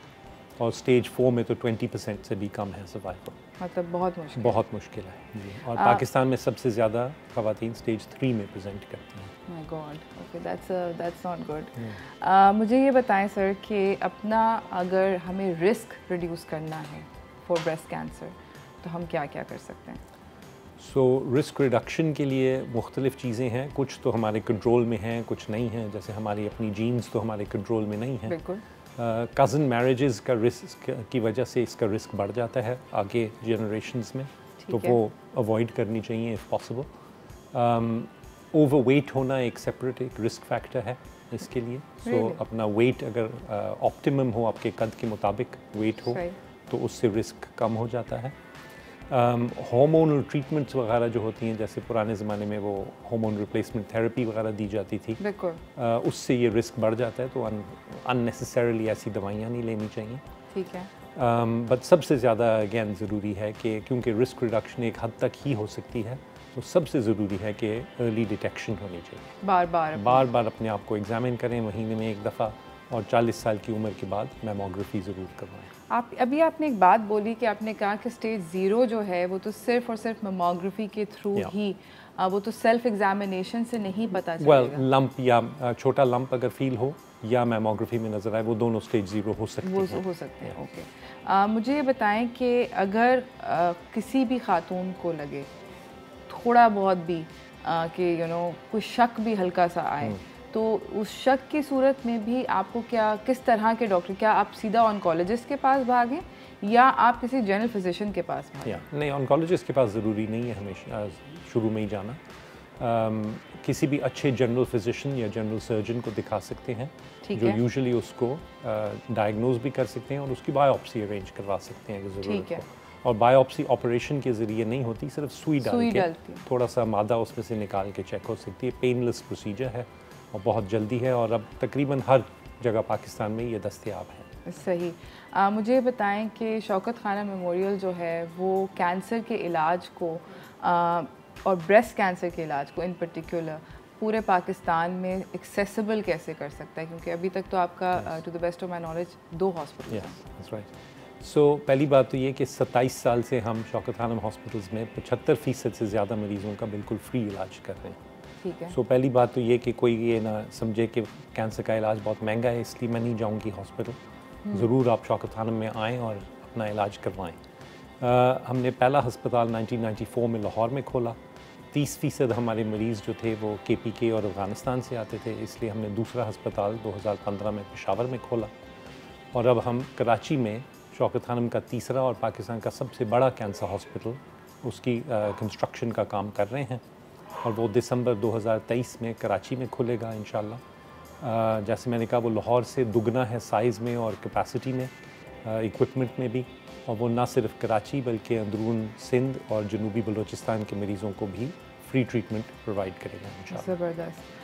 C: और स्टेज 4 में तो 20% से भी कम है सर्वाइवल।
A: मतलब बहुत मुश्किल
C: है जी। और पाकिस्तान में सबसे ज़्यादा ख़वातीन स्टेज 3 में प्रेजेंट करती हैं।
A: My God, okay, that's not good. मुझे ये बताएं सर कि अपना अगर हमें रिस्क रिड्यूस करना है फॉर ब्रेस्ट कैंसर तो हम क्या क्या कर सकते हैं?
C: सो रिस्क रिडक्शन के लिए मुख्तलिफ़ चीज़ें हैं, कुछ तो हमारे कंट्रोल में हैं, कुछ नहीं हैं। जैसे हमारी अपनी जीन्स तो हमारे कंट्रोल में नहीं हैं।
A: बिल्कुल।
C: कज़न मैरिजेस का रिस्क की वजह से इसका रिस्क बढ़ जाता है आगे जनरेशन्स में, तो वो अवॉइड करनी चाहिए इफ़ पॉसिबल। ओवरवेट होना एक सेपरेट एक रिस्क फैक्टर है इसके लिए। सो अपना वेट अगर ऑप्टिमम हो, आपके कद के मुताबिक वेट हो, तो उससे रिस्क कम हो जाता है। हार्मोनल ट्रीटमेंट्स वगैरह जो होती हैं, जैसे पुराने ज़माने में वो हार्मोन रिप्लेसमेंट थेरेपी वगैरह दी जाती थी, उससे ये रिस्क बढ़ जाता है, तो अननेसेसरीली ऐसी दवाइयाँ नहीं लेनी चाहिए।
A: ठीक है।
C: बट सबसे ज़्यादा अगेन ज़रूरी है कि क्योंकि रिस्क रिडक्शन एक हद तक ही हो सकती है, तो सबसे ज़रूरी है कि अर्ली डिटेक्शन होनी चाहिए। बार बार अपने आप को एग्ज़ामिन करें, महीने में एक दफ़ा, और 40 साल की उम्र के बाद मैमोग्राफी ज़रूर करवाएं।
A: आपने एक बात बोली कि आपने कहा कि स्टेज 0 जो है वो तो सिर्फ और सिर्फ मैमोग्राफी के थ्रू ही, वो तो सेल्फ एग्जामिनेशन से नहीं पता चलेगा।
C: लंप या छोटा लंप अगर फील हो या मैमोग्राफी में नज़र आए, वो दोनों स्टेज 0 हो सकते हैं।
A: ओके। मुझे ये बताएं कि अगर किसी भी खातून को लगे थोड़ा बहुत भी कि कोई शक भी हल्का सा आए, तो उस शक की सूरत में भी आपको किस तरह के डॉक्टर, क्या आप सीधा ऑन्कोलॉजिस्ट के पास भागें या आप किसी जनरल फिजिशियन के पास भागें?
C: नहीं, ऑन्कोलॉजिस्ट के पास ज़रूरी नहीं है हमेशा शुरू में ही जाना। किसी भी अच्छे जनरल फिजिशियन या जनरल सर्जन को दिखा सकते हैं, जो यूजुअली उसको डायग्नोज भी कर सकते हैं और उसकी बायोप्सी अरेंज करवा सकते हैं अगर ज़रूरत हो। और बायोप्सी ऑपरेशन के ज़रिए नहीं होती, सिर्फ सुई डाल के थोड़ा सा मादा उसमें से निकाल के चेक हो सकती है। पेनलेस प्रोसीजर है और बहुत जल्दी है, और अब तकरीबन हर जगह पाकिस्तान में ये दस्तयाब है।
A: सही। मुझे बताएं कि शौकत खाना मेमोरियल जो है वो कैंसर के इलाज को और ब्रेस्ट कैंसर के इलाज को इन पर्टिकुलर पूरे पाकिस्तान में एक्सेसिबल कैसे कर सकता है, क्योंकि अभी तक तो आपका to the best of my knowledge 2 hospital हैं।
C: सो पहली बात तो ये कि 27 साल से हम शौकत खानम हॉस्पिटल्स में 75% से ज़्यादा मरीज़ों का बिल्कुल फ्री इलाज कर रहे हैं।
A: ठीक है।
C: सो पहली बात तो ये कि कोई ये ना समझे कि कैंसर का इलाज बहुत महंगा है इसलिए मैं नहीं जाऊंगी हॉस्पिटल। ज़रूर आप शौकत खानम में आएँ और अपना इलाज करवाएं। हमने पहला हस्पताल 1994 में लाहौर में खोला। 30% हमारे मरीज़ जो थे वो KPK और अफ़गानिस्तान से आते थे, इसलिए हमने दूसरा हस्पताल 2015 में पेशावर में खोला, और अब हम कराची में शौकत खानम का तीसरा और पाकिस्तान का सबसे बड़ा कैंसर हॉस्पिटल उसकी कंस्ट्रक्शन का काम कर रहे हैं, और वो दिसंबर 2023 में कराची में खुलेगा इंशाल्लाह। जैसे मैंने कहा, वो लाहौर से दुगना है साइज़ में और कैपेसिटी में, इक्विपमेंट में भी, और वो ना सिर्फ कराची बल्कि अंदरून सिंध और जनूबी बलूचिस्तान के मरीज़ों को भी फ्री ट्रीटमेंट प्रोवाइड करेगा इंशाल्लाह।
A: ज़बरदस्त।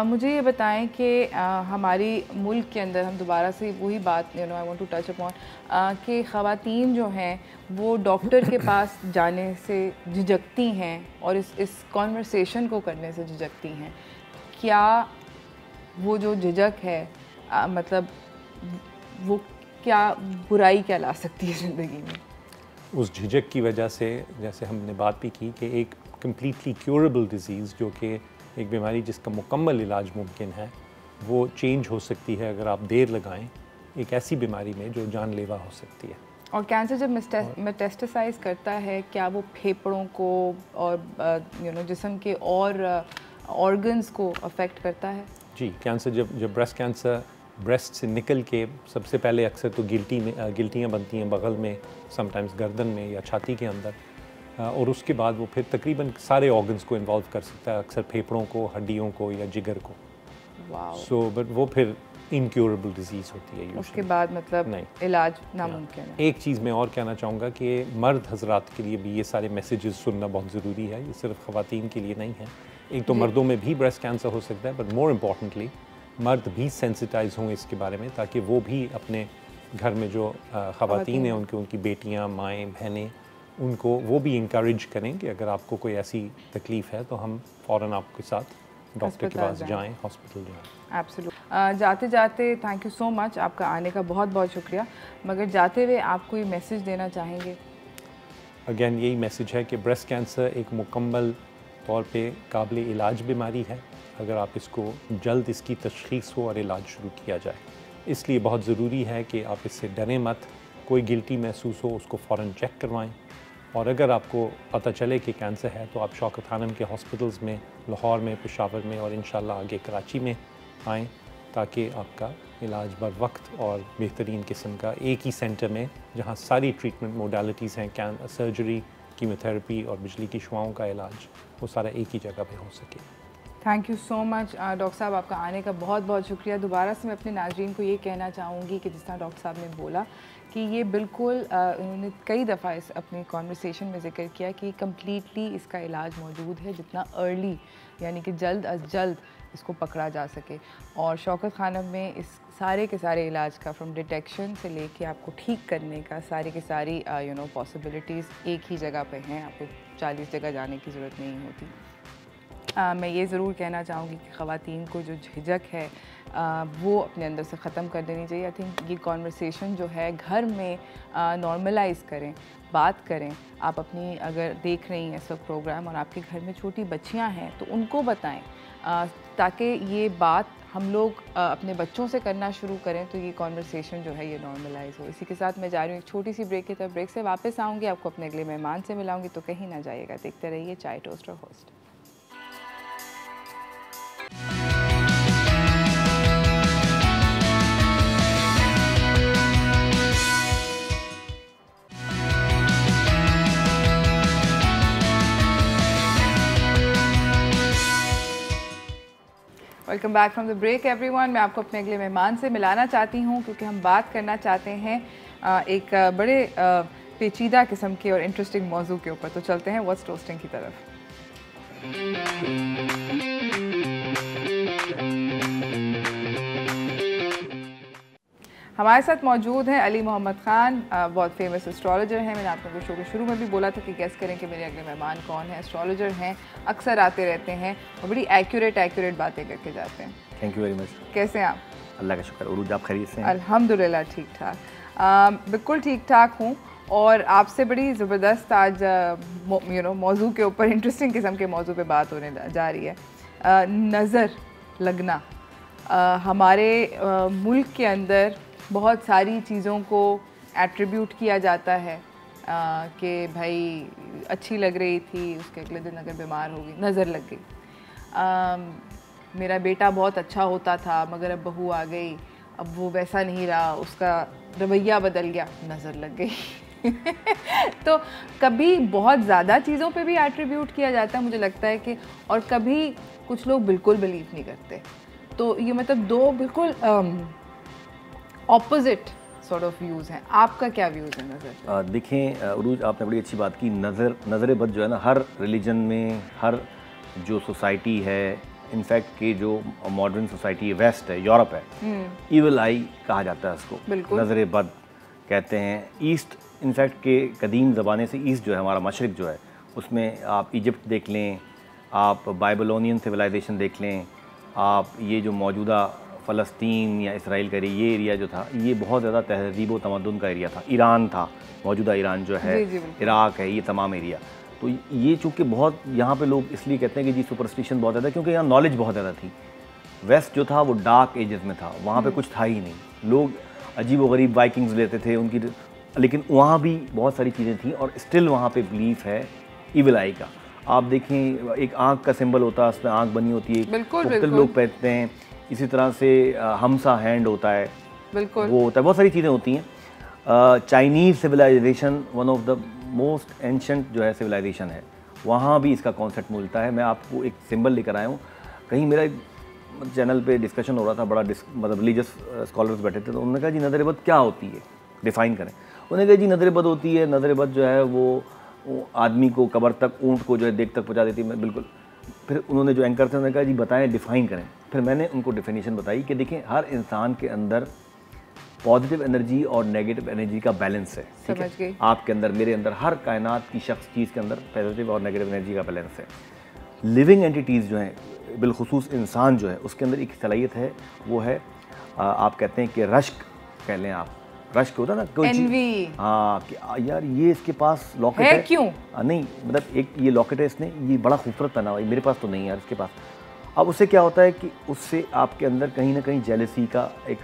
A: मुझे ये बताएं कि हमारी मुल्क के अंदर, हम दोबारा से वही बात I want to touch upon कि ख़वातीन जो हैं वो डॉक्टर के पास जाने से झिझकती हैं और इस कॉन्वर्सेशन को करने से झिझकती हैं। क्या वो जो झिझक है मतलब वो क्या बुराई क्या ला सकती है ज़िंदगी में?
C: उस झिझक की वजह से, जैसे हमने बात भी की कि एक कम्प्लीटली क्योरेबल डिज़ीज़ जो कि एक बीमारी जिसका मुकम्मल इलाज मुमकिन है, वो चेंज हो सकती है अगर आप देर लगाएं एक ऐसी बीमारी में जो जानलेवा हो सकती है।
A: और कैंसर जब मेटास्टेसाइज करता है, क्या वो फेफड़ों को और जिस्म के और ऑर्गन्स को अफेक्ट करता है?
C: जी, कैंसर जब ब्रेस्ट कैंसर ब्रेस्ट से निकल के सबसे पहले अक्सर तो गिल्टियाँ बनती हैं बगल में, समटाइम्स गर्दन में या छाती के अंदर, और उसके बाद वो फिर तकरीबन सारे ऑर्गन्स को इन्वॉल्व कर सकता है, अक्सर फेफड़ों को, हड्डियों को या जिगर को। सो बट वो फिर इनक्योरेबल डिजीज़ होती है usually।
A: उसके बाद मतलब नहीं, इलाज नामुमकिन है।
C: एक चीज़ मैं और कहना चाहूँगा कि मर्द हजरात के लिए भी ये सारे मैसेजेस सुनना बहुत ज़रूरी है, ये सिर्फ ख़वातीन के लिए नहीं है। एक तो मर्दों में भी ब्रेस्ट कैंसर हो सकता है, बट मोर इम्पॉर्टेंटली मर्द भी सेंसिटाइज हों इसके बारे में, ताकि वो भी अपने घर में जो ख़वातीन हैं उनकी बेटियाँ, माएँ, बहनें, उनको वो भी इंकरेज करें कि अगर आपको कोई ऐसी तकलीफ़ है तो हम फ़ौरन आपके साथ डॉक्टर के पास जाएं, हॉस्पिटल जाएं।
A: एब्सोल्यूट। जाते जाते थैंक यू सो मच, आपका आने का बहुत बहुत शुक्रिया। मगर जाते हुए आप कोई मैसेज देना चाहेंगे?
C: अगेन यही मैसेज है कि ब्रेस्ट कैंसर एक मुकम्मल तौर पे काबिल इलाज बीमारी है अगर आप इसको जल्द इसकी तशख़ीस हो और इलाज शुरू किया जाए। इसलिए बहुत ज़रूरी है कि आप इससे डरें मत, कोई गिल्टी महसूस हो उसको फ़ौरन चेक करवाएं, और अगर आपको पता चले कि कैंसर है तो आप शौकत खानम के हॉस्पिटल्स में, लाहौर में, पेशावर में और इंशाल्लाह आगे कराची में आएँ, ताकि आपका इलाज बर वक्त और बेहतरीन किस्म का एक ही सेंटर में, जहाँ सारी ट्रीटमेंट मोडालिटीज़ हैं, सर्जरी, कीमोथेरेपी और बिजली की शुआओं का इलाज, वो सारा एक ही जगह पे हो सके।
A: Thank you so much doctor साहब, आपका आने का बहुत बहुत शुक्रिया। दोबारा से मैं अपने नाज़रीन को ये कहना चाहूँगी कि जिस तरह डॉक्टर साहब ने बोला कि ये बिल्कुल उन्होंने कई दफ़ा इस अपनी कॉन्वर्सेशन में ज़िक्र किया कि कम्प्लीटली इसका इलाज मौजूद है, जितना अर्ली यानी कि जल्द अज जल्द इसको पकड़ा जा सके। और शौकत खानम में इस सारे के सारे इलाज का फ्रॉम डिटेक्शन से लेके आपको ठीक करने का सारी की सारी पॉसिबिलिटीज़ एक ही जगह पे हैं, आपको 40 जगह जाने की ज़रूरत नहीं होती। मैं ये ज़रूर कहना चाहूँगी कि ख़वातीन को जो झिझक है वो अपने अंदर से ख़त्म कर देनी चाहिए। आई थिंक ये कॉन्वर्सेशन जो है घर में नॉर्मलाइज़ करें, बात करें। आप अपनी अगर देख रही हैं इस वक्त प्रोग्राम और आपके घर में छोटी बच्चियां हैं तो उनको बताएं, ताकि ये बात हम लोग अपने बच्चों से करना शुरू करें तो ये कॉन्वर्सेशन जो है ये नॉर्मलाइज़ हो। इसी के साथ मैं जा रही हूँ एक छोटी सी ब्रेक की तरफ। ब्रेक से वापस आऊँगी, आपको अपने अगले मेहमान से मिलाऊँगी, तो कहीं ना जाइएगा, देखते रहिए चाय टोस्ट और host. Welcome back from the break everyone. मैं आपको अपने अगले मेहमान से मिलाना चाहती हूँ क्योंकि हम बात करना चाहते हैं एक बड़े पेचीदा किस्म के और इंटरेस्टिंग मौजू के ऊपर। तो चलते हैं व्हाट्स टोस्टिंग की तरफ। हमारे साथ मौजूद हैं अली मोहम्मद ख़ान, बहुत फेमस एस्ट्रोलॉजर हैं। मैंने आप लोगों को शो के शुरू में भी बोला था कि गेस करें कि मेरे अगले मेहमान कौन है। एस्ट्रोलॉजर हैं, अक्सर आते रहते हैं और बड़ी एक्यूरेट बातें करके जाते हैं।
D: Thank you very much.
A: कैसे हैं आप?
D: अल्लाह का शुक्र। उरूज, आप खैरियत से हैं?
A: अल्हम्दुलिल्लाह ठीक ठाक, बिल्कुल ठीक ठाक हूँ। और आपसे बड़ी ज़बरदस्त आज मौजू के ऊपर, इंटरेस्टिंग किस्म के मौजू पे बात होने जा रही है। नज़र लगना। हमारे मुल्क के अंदर बहुत सारी चीज़ों को एट्रीब्यूट किया जाता है कि भाई अच्छी लग रही थी, उसके अगले दिन अगर बीमार हो गई, नज़र लग गई। मेरा बेटा बहुत अच्छा होता था मगर अब बहू आ गई, अब वो वैसा नहीं रहा, उसका रवैया बदल गया, नज़र लग गई। तो कभी बहुत ज़्यादा चीज़ों पे भी एट्रीब्यूट किया जाता है मुझे लगता है कि, और कभी कुछ लोग बिल्कुल बिलीव नहीं करते। तो ये मतलब दो बिल्कुल ऑपोजिट सॉर्ट ऑफ व्यूज़ हैं। आपका क्या व्यूज़ है नज़र?
D: देखें उरूज, आपने बड़ी अच्छी बात की। नज़र बद जो है ना, हर रिलीजन में, हर जो सोसाइटी है, इनफैक्ट कि जो मॉडर्न सोसाइटी है, वेस्ट है, यूरोप है, ईवल आई कहा जाता है उसको, नज़र बद कहते हैं। ईस्ट इनफैक्ट के कदीम ज़माने से ईस्ट जो है हमारा मशरिक़ जो है, उसमें आप इजिप्ट देख लें, आप बाइबलोनियन सिविलाइजेशन देख लें, आप ये जो मौजूदा फ़लस्तीन या इसराइल का ये एरिया जो था, ये बहुत ज़्यादा तहज़ीब व तमद्दुन का एरिया था। ईरान था, मौजूदा ईरान जो है, इराक़ है, ये तमाम एरिया। तो ये चूँकि बहुत यहाँ पे लोग इसलिए कहते हैं कि जी सुपरस्टिशन बहुत ज़्यादा, क्योंकि यहाँ नॉलेज बहुत ज़्यादा थी। वेस्ट जो था वो डार्क एजेस में था, वहाँ पे कुछ था ही नहीं, लोग अजीबोगरीब वाइकिंग्स लेते थे उनकी, लेकिन वहाँ भी बहुत सारी चीज़ें थी और स्टिल वहाँ पे बिलीफ है इविल आई का। आप देखें एक आँख का सिंबल होता है, उसमें आँख बनी होती है, मुख्तलिफ लोग पहनते हैं, इसी तरह से हमसा हैंड होता है,
A: बिल्कुल
D: वो होता है, बहुत सारी चीज़ें होती हैं। Chinese civilisation one of the most ancient जो है सिविलाइजेशन है, वहाँ भी इसका कॉन्सेप्ट मिलता है। मैं आपको एक सिंबल लेकर आया हूँ, कहीं मेरा चैनल पे डिस्कशन हो रहा था, बड़ा मतलब रिलीजियस स्कॉलर्स बैठे थे, तो उन्होंने कहा जी नज़र बद क्या होती है, डिफ़ाइन करें। उन्होंने कहा जी नज़र बद होती है, नज़र बद जो है वो आदमी को कब्र तक, ऊँट को जो है देख तक पहुँचा देती है। मैं बिल्कुल, फिर उन्होंने जो एंकर थे उन्होंने कहा जी बताएं, डिफ़ाइन करें। फिर मैंने उनको डिफिनीशन बताई कि देखें हर इंसान के अंदर पॉजिटिव एनर्जी और नेगेटिव एनर्जी का बैलेंस है, ठीक है, आपके अंदर, मेरे अंदर, हर कायनात की शख्स चीज़ के अंदर पॉजिटिव और नेगेटिव एनर्जी का बैलेंस है। लिविंग एंटिटीज़ जो हैं, बिलखुसूस इंसान जो है, उसके अंदर एक सलाहियत है, वो है आप कहते हैं कि रश्क कह लें आप, रश्क होता है ना कोई चीज़, हाँ कि यार ये इसके पास लॉकेट है
A: क्यों
D: नहीं, मतलब एक ये लॉकेट है, इसने ये बड़ा खूबसूरत पहना हुआ है, मेरे पास तो नहीं है यार इसके पास। अब उससे क्या होता है कि उससे आपके अंदर कहीं ना कहीं जेलसी का एक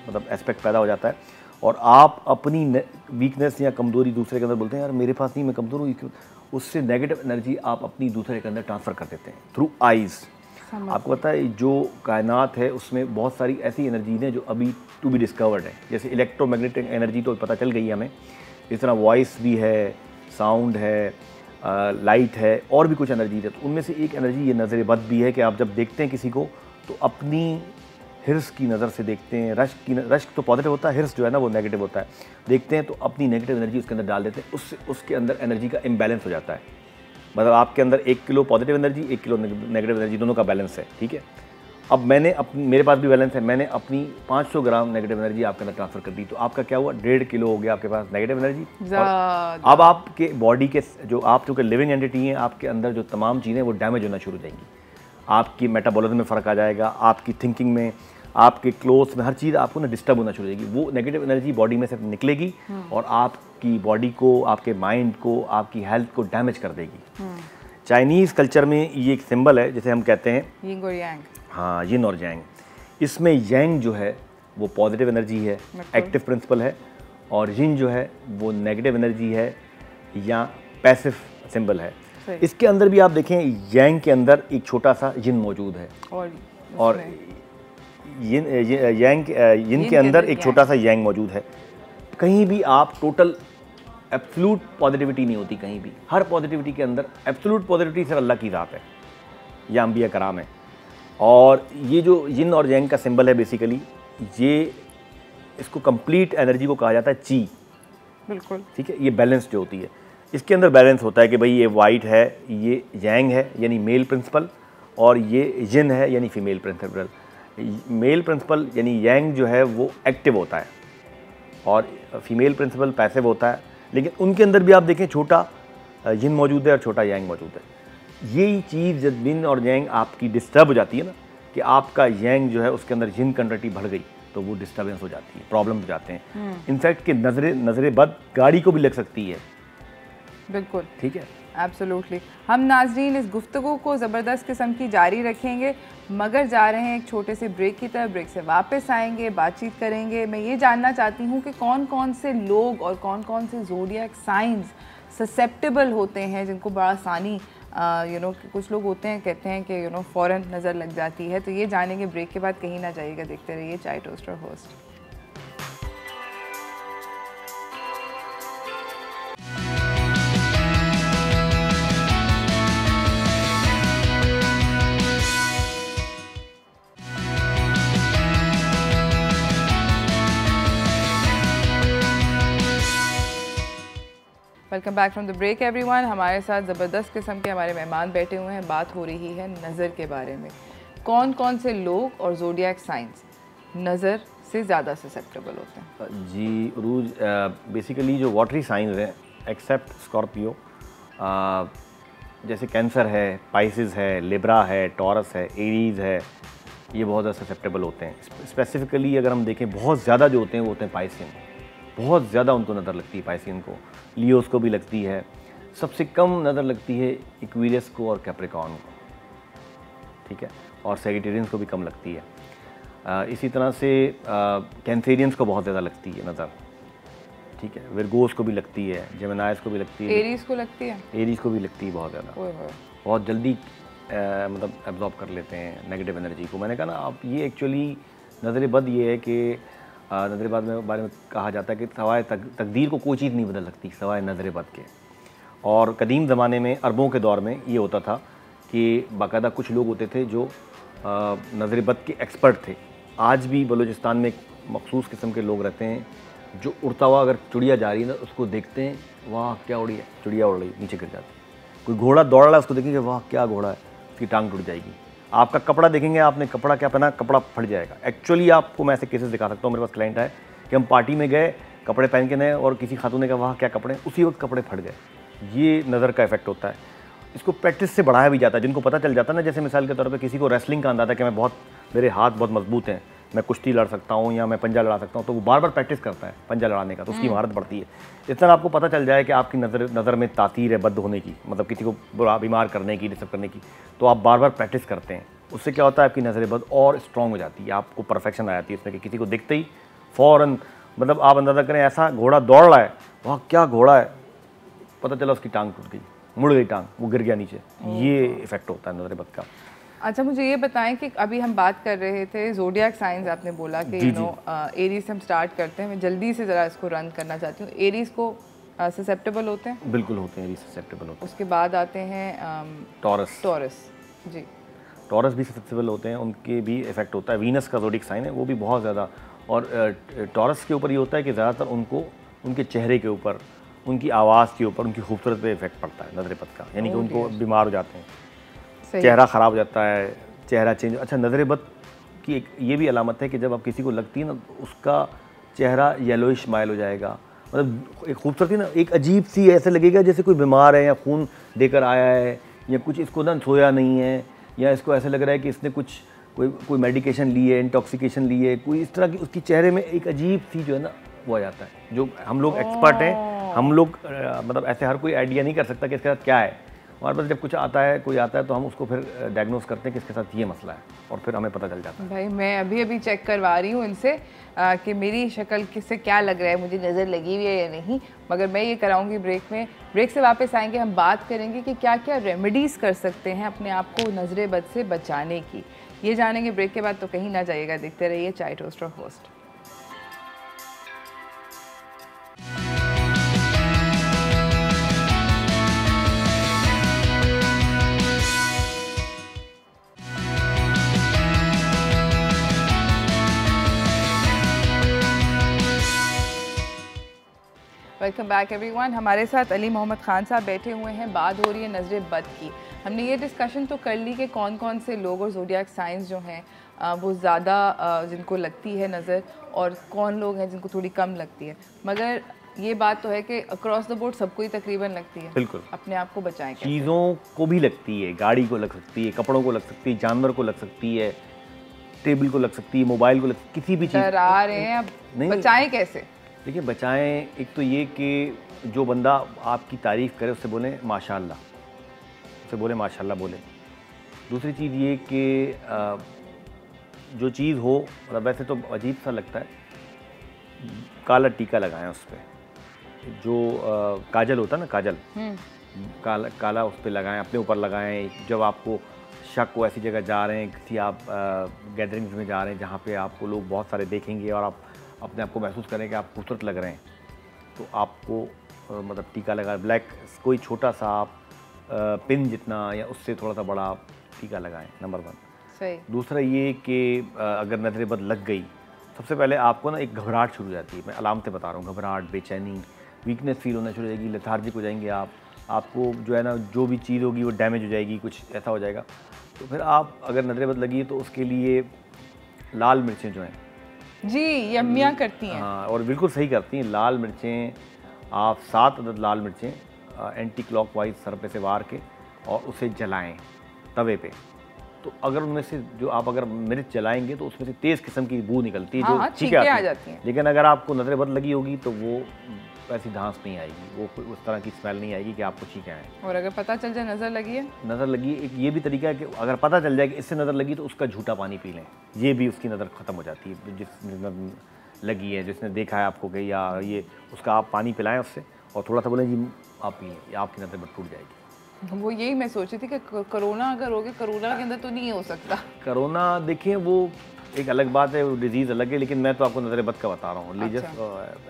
D: मतलब एस्पेक्ट पैदा हो जाता है और आप अपनी वीकनेस या कमज़ोरी दूसरे के अंदर बोलते हैं यार मेरे पास नहीं, मैं कमज़ोर हूँ, उससे नेगेटिव एनर्जी आप अपनी दूसरे के अंदर ट्रांसफ़र कर देते हैं थ्रू आइज़। आपको पता है जो कायनात है उसमें बहुत सारी ऐसी एनर्जीज हैं जो अभी टू बी डिस्कवर्ड है, जैसे इलेक्ट्रोमैग्नेटिक एनर्जी तो पता चल गई हमें, इस तरह वॉइस भी है, साउंड है, लाइट है, और भी कुछ एनर्जी है। तो उनमें से एक एनर्जी ये नज़र बद भी है कि आप जब देखते हैं किसी को तो अपनी हिर्स की नज़र से देखते हैं, रश्क तो पॉजिटिव होता है, हिर्स जो है ना वो नेगेटिव होता है, देखते हैं तो अपनी नेगेटिव एनर्जी उसके अंदर डाल देते हैं, उससे उसके अंदर एनर्जी का इम्बैलेंस हो जाता है। मतलब आपके अंदर 1 kilo positive energy, 1 kilo negative energy, दोनों का बैलेंस है, ठीक है। अब मैंने मेरे पास भी बैलेंस है, मैंने अपनी 500 ग्राम नेगेटिव एनर्जी आपके अंदर ट्रांसफ़र कर दी, तो आपका क्या हुआ, 1.5 किलो हो गया आपके पास नेगेटिव एनर्जी। अब आपके बॉडी के जो आप चूँकि लिविंग एंटिटी हैं, आपके अंदर जो तमाम चीज़ें वो डैमेज होना शुरू हो जाएंगी, आपकी मेटाबॉलिज्म में फ़र्क आ जाएगा, आपकी थिंकिंग में, आपके क्लोथ्स में, हर चीज़ आपको ना डिस्टर्ब होना शुरू हो जाएगी। वो नेगेटिव एनर्जी बॉडी में से निकलेगी और आपकी बॉडी को, आपके माइंड को, आपकी हेल्थ को डैमेज कर देगी। चाइनीज़ कल्चर में ये एक सिंबल है जिसे हम कहते हैं
A: यिन और यांग,
D: हाँ यिन और यांग। इसमें यांग जो है वो पॉजिटिव एनर्जी है, एक्टिव प्रिंसिपल है, और यिन जो है वो नेगेटिव एनर्जी है या पैसिव सिंबल है। इसके अंदर भी आप देखें यांग के अंदर एक छोटा सा यिन मौजूद है और यिन के अंदर एक छोटा सा यांग मौजूद है। कहीं भी आप टोटल एब्सोल्यूट पॉजिटिविटी नहीं होती, कहीं भी हर पॉजिटिविटी के अंदर एब्सोल्यूट पॉजिटिविटी सिर्फ अल्लाह की ज़ात है या अंबिया कराम है। और ये जो यिन और यांग का सिंबल है बेसिकली, ये इसको कंप्लीट एनर्जी को कहा जाता है ची, बिल्कुल ठीक है। ये बैलेंस जो होती है, इसके अंदर बैलेंस होता है कि भाई ये वाइट है, ये यांग है यानी मेल प्रिंसिपल, और ये यिन है यानी फीमेल प्रिंसिपल। मेल प्रिंसिपल यानी यांग जो है वो एक्टिव होता है और फीमेल प्रिंसिपल पैसिव होता है, लेकिन उनके अंदर भी आप देखें छोटा यिन मौजूद है और छोटा यांग मौजूद है। यही चीज़ जब यिन और यांग आपकी डिस्टर्ब हो जाती है ना, कि आपका यांग जो है उसके अंदर यिन कंट्रिटी बढ़ गई, तो वो डिस्टर्बेंस हो जाती है, प्रॉब्लम हो जाते हैं। इनफैक्ट कि नज़रें बद गाड़ी को भी लग सकती है,
A: बिल्कुल
D: ठीक है,
A: एब्सोल्युटली। हम नाजरीन इस गुफ्तगू को ज़बरदस्त किस्म की जारी रखेंगे, मगर जा रहे हैं एक छोटे से ब्रेक की तरफ। ब्रेक से वापस आएंगे, बातचीत करेंगे। मैं ये जानना चाहती हूँ कि कौन कौन से लोग और कौन कौन से ज़ोडिएक साइंस ससेप्टेबल होते हैं, जिनको बड़ा आसानी कुछ लोग होते हैं कहते हैं कि फ़ौरन नज़र लग जाती है। तो ये जानेंगे ब्रेक के बाद, कहीं ना जाइएगा, देखते रहिए chai toaster host. Welcome back from the break everyone. हमारे साथ ज़बरदस्त किस्म के हमारे मेहमान बैठे हुए हैं। बात हो रही है नज़र के बारे में। कौन कौन से लोग और ज़ोडिएक साइंस नज़र से ज़्यादा ससेप्टेबल होते हैं?
D: जी उरूज, बेसिकली जो वाटरी साइंस हैं एक्सेप्ट स्कॉर्पियो, जैसे कैंसर है, पाइसिस है, लिब्रा है, टॉरस है, एरीज है, ये बहुत ज़्यादा ससेप्टेबल होते हैं। स्पेसिफिकली अगर हम देखें बहुत ज़्यादा जो होते हैं वो होते हैं पाइसियन, बहुत ज़्यादा उनको नज़र लगती है पाइसियन को, लियोस को भी लगती है। सबसे कम नज़र लगती है एक्वेरियस को और कैप्रिकॉर्न को, ठीक है। और सेजिटेरियंस को भी कम लगती है। इसी तरह से कैंसेरियंस को बहुत ज़्यादा लगती है नज़र, ठीक है, विरगोस को भी लगती है, जेमिनाइज को भी लगती है,
A: एरीज को लगती है,
D: एरीज को भी लगती है बहुत ज़्यादा, बहुत जल्दी मतलब एब्जॉर्ब कर लेते हैं नेगेटिव एनर्जी को। मैंने कहा ना, आप ये एक्चुअली नज़र बद ये है कि नज़र बद में बारे में कहा जाता है कि सवाए तकदीर को कोई चीज़ नहीं बदल सकती सवाए नज़र बद के। और कदीम ज़माने में अरबों के दौर में ये होता था कि बाकायदा कुछ लोग होते थे जो नज़र बद के एक्सपर्ट थे। आज भी बलूचिस्तान में एक मखसूस किस्म के लोग रहते हैं जो उड़ता हुआ अगर चिड़िया जा रही है ना, उसको देखते हैं, वाह क्या उड़ी है, चिड़िया उड़ रही, नीचे गिर जाती है। कोई घोड़ा दौड़ रहा है, उसको देखेंगे, वाह क्या घोड़ा है, उसकी टांग टूट जाएगी। आपका कपड़ा देखेंगे, आपने कपड़ा क्या पहना, कपड़ा फट जाएगा। एक्चुअली आपको मैं ऐसे केसेस दिखा सकता हूँ, मेरे पास क्लाइंट है कि हम पार्टी में गए, कपड़े पहन के नए, और किसी खातून ने कहा वाह क्या कपड़े, उसी वक्त कपड़े फट गए। ये नज़र का इफेक्ट होता है। इसको प्रैक्टिस से बढ़ाया भी जाता है। जिनको पता चल जाता है ना, जैसे मिसाल के तौर पर किसी को रेसलिंग का अंदाज़ा कि मैं बहुत, मेरे हाथ बहुत मजबूत हैं, मैं कुश्ती लड़ सकता हूँ या मैं पंजा लड़ा सकता हूँ, तो वो बार बार प्रैक्टिस करता है पंजा लड़ाने का, तो उसकी महारत बढ़ती है। इस तरह आपको पता चल जाए कि आपकी नज़र में तासीर है बद होने की, मतलब किसी को बीमार करने की, डिस्टर्ब करने की, तो आप बार बार प्रैक्टिस करते हैं। उससे क्या होता है, आपकी नज़र बद और स्ट्रॉन्ग हो जाती है, आपको परफेक्शन आ जाती है उसमें कि किसी को दिखते ही फ़ौरन, मतलब आप अंदाज़ा करें ऐसा घोड़ा दौड़ रहा है, वहाँ क्या घोड़ा है, पता चला उसकी टांग टूट गई, मुड़ गई टांग, वो गिर गया नीचे। ये इफेक्ट होता है नज़र बद का।
A: अच्छा, मुझे ये बताएं कि अभी हम बात कर रहे थे ज़ोडिएक साइंस, आपने बोला कि यू नो एरीज से हम स्टार्ट करते हैं। मैं जल्दी से ज़रा इसको रन करना चाहती हूँ। एरीज को ससेप्टेबल होते हैं?
D: बिल्कुल होते हैं, एरीज ससेप्टेबल होते हैं।
A: उसके बाद आते हैं
D: टॉरस।
A: टॉरस, जी,
D: टॉरस भी ससेप्टेबल होते हैं, उनके भी इफेक्ट होता है। वीनस का ज़ोडिएक साइन है, वो भी बहुत ज़्यादा। और टॉरस के ऊपर ये होता है कि ज़्यादातर उनको उनके चेहरे के ऊपर, उनकी आवाज़ के ऊपर, उनकी खूबसूरत पे इफेक्ट पड़ता है नज़र बद का, यानी कि उनको बीमार हो जाते हैं, चेहरा ख़राब हो जाता है, चेहरा चेंज। अच्छा, नज़र बद की एक ये भी अलामत है कि जब आप किसी को लगती है ना, उसका चेहरा येलोइश माइल हो जाएगा, मतलब एक खूबसूरती ना, एक अजीब सी, ऐसे लगेगा जैसे कोई बीमार है या खून देकर आया है, या कुछ इसको ना सोया नहीं है, या इसको ऐसे लग रहा है कि इसने कुछ कोई मेडिकेशन ली है, इंटॉक्सिकेशन ली है, कोई इस तरह की उसकी चेहरे में एक अजीब सी जो है ना वो आ जाता है। जो हम लोग एक्सपर्ट हैं, हम लोग मतलब ऐसे हर कोई आइडिया नहीं कर सकता कि इसके साथ क्या है। हमारे पास जब कुछ आता है, कोई आता है, तो हम उसको फिर डायग्नोस करते हैं कि इसके साथ ये मसला है, और फिर हमें पता चल जाता है।
A: भाई मैं अभी चेक करवा रही हूँ इनसे कि मेरी शक्ल किससे क्या लग रहा है, मुझे नज़र लगी हुई है या नहीं। मगर मैं ये कराऊंगी ब्रेक में। ब्रेक से वापस आएंगे, हम बात करेंगे कि क्या क्या रेमेडीज़ कर सकते हैं अपने आप को नज़र बद से बचाने की। ये जानेंगे ब्रेक के बाद, तो कहीं ना जाइएगा, देखते रहिए चाय टोस्ट और होस्ट। Welcome back everyone. हमारे साथ अली मोहम्मद ख़ान साहब बैठे हुए हैं। बात हो रही है नज़र बद की। हमने ये डिस्कशन तो कर ली कि कौन कौन से लोग और ज़ोडिएक साइंस जो हैं वो ज़्यादा जिनको लगती है नज़र, और कौन लोग हैं जिनको थोड़ी कम लगती है। मगर ये बात तो है कि अक्रॉस द बोर्ड सबको ही तकरीबन लगती है।
D: बिल्कुल।
A: अपने आप को बचाएं।
D: चीज़ों को भी लगती है, गाड़ी को लग सकती है, कपड़ों को लग सकती है, जानवर को लग सकती है, टेबल को लग सकती है, मोबाइल को लग सकती है, किसी भी चीज़।
A: डरा रहे हैं, अब बचाएं कैसे? देखिए,
D: बचाएं, एक तो ये कि जो बंदा आपकी तारीफ़ करे उससे बोलें माशाल्लाह, उससे बोले माशाल्लाह बोले। दूसरी चीज़ ये कि जो चीज़ हो, मतलब वैसे तो अजीब सा लगता है, काला टीका लगाएं उस पर, जो काजल होता है ना, काजल काला उस पर लगाएं, अपने ऊपर लगाएं। जब आपको शक हो, ऐसी जगह जा रहे हैं, किसी आप गैदरिंग्स में जा रहे हैं जहाँ पे आपको लोग बहुत सारे देखेंगे और आप अपने आप को महसूस करें कि आप खूबसूरत लग रहे हैं, तो आपको मतलब टीका लगा, ब्लैक, कोई छोटा सा आप पिन जितना या उससे थोड़ा सा बड़ा आप टीका लगाएं, नंबर 1।
A: सही। दूसरा
D: ये कि अगर नज़र बद लग गई, सबसे पहले आपको ना एक घबराहट शुरू हो जाती है। मैं अलामतें बता रहा हूँ, घबराहट, बेचैनी, वीकनेस फील होना शुरू हो जाएगी, लेथार्जिक हो जाएंगे आपको जो है ना, जो भी चीज़ होगी वो डैमेज हो जाएगी, कुछ ऐसा हो जाएगा। तो फिर आप अगर नज़र बद लगी तो उसके लिए लाल मिर्चें जो हैं,
A: जी, ये अम्मियाँ करती हैं।
D: हाँ, और बिल्कुल सही करती हैं। लाल मिर्चें आप 7 अदद लाल मिर्चें एंटी क्लॉकवाइज सर पे से वार के और उसे जलाएं तवे पे, तो अगर उनमें से जो आप अगर मिर्च जलाएंगे तो उसमें से तेज़ किस्म की बू निकलती है,
A: हाँ,
D: जो छींकें
A: आ
D: आती
A: जाती
D: हैं।
A: हैं।
D: लेकिन अगर आपको नजर बद लगी होगी तो वो ऐसी धांस नहीं आएगी, वो कोई उस तरह की स्मेल नहीं आएगी कि आपको छींकें आएँ।
A: और अगर पता चल जाए नज़र लगी है,
D: नज़र लगी, एक ये भी तरीका है कि अगर पता चल जाए कि इससे नज़र लगी तो उसका झूठा पानी पी लें, ये भी उसकी नज़र ख़त्म हो जाती है। जिस लगी है, जिसने देखा है आपको कि या ये उसका आप पानी पिलाएं उससे और थोड़ा सा बोलें जी आप पी लें, आपकी नज़र बद टूट जाएगी।
A: वो यही मैं सोच रही थी कि कोरोना अगर हो गया, कोरोना के अंदर तो नहीं हो सकता।
D: कोरोना देखिए वो एक अलग बात है, वो डिजीज़ अलग है, लेकिन मैं तो आपको नज़र बद का बता रहा हूँ रिलीजियस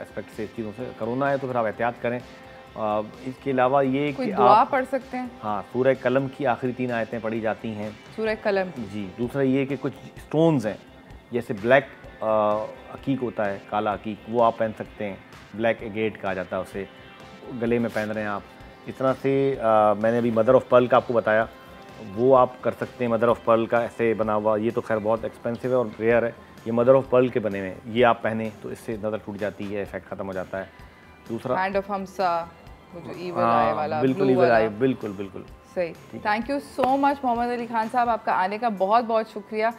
D: एस्पेक्ट से, इस चीज़ों से। कोरोना है तो फिर आप एहतियात करें। इसके अलावा ये
A: कोई
D: कि
A: दुआ
D: आप
A: पढ़ सकते हैं,
D: हाँ, सूरह कलम की आखिरी 3 आयतें पढ़ी जाती हैं।
A: सूरह कलम।
D: जी, दूसरा ये कि कुछ स्टोन्स हैं, जैसे ब्लैक अकीक होता है, काला अकीक, वो आप पहन सकते हैं। ब्लैक एगेट कहा जाता है उसे, गले में पहन रहे हैं आप। इस तरह से मैंने अभी मदर ऑफ पर्ल का आपको बताया, वो आप कर सकते हैं। मदर ऑफ पर्ल का ऐसे बना हुआ, ये तो खैर बहुत एक्सपेंसिव है और रेयर है। ये मदर ऑफ पर्ल के बने हुए हैं, ये आप पहने तो इससे नज़र टूट जाती है, इफेक्ट ख़त्म हो जाता है। दूसरा
A: हैंड ऑफ हमसा, वो जो ईवल आई वाला,
D: बिल्कुल
A: blue
D: ईवल
A: वाला।
D: आई, बिल्कुल बिल्कुल
A: सही। Thank you so much Mohammad Ali Khan sahab, आपका आने का बहुत बहुत शुक्रिया।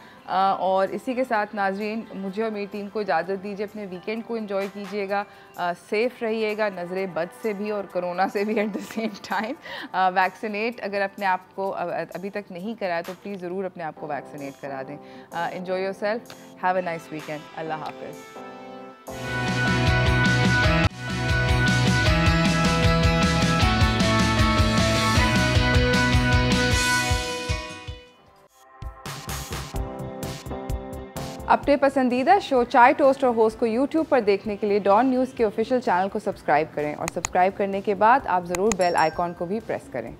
A: और इसी के साथ नाजरीन, मुझे और मेरी टीम को इजाज़त दीजिए। अपने वीकेंड को एंजॉय कीजिएगा, सेफ़ रहिएगा नज़रे बद से भी और कोरोना से भी at the same time. Vaccinate अगर अपने आप को अभी तक नहीं कराया तो प्लीज़ ज़रूर अपने आप को वैक्सीनेट करा दें। Enjoy yourself, have a nice weekend. अल्लाह हाफ़िज़। अपने पसंदीदा शो चाय टोस्ट और होस्ट को YouTube पर देखने के लिए डॉन न्यूज़ के ऑफिशियल चैनल को सब्सक्राइब करें और सब्सक्राइब करने के बाद आप ज़रूर बेल आइकॉन को भी प्रेस करें।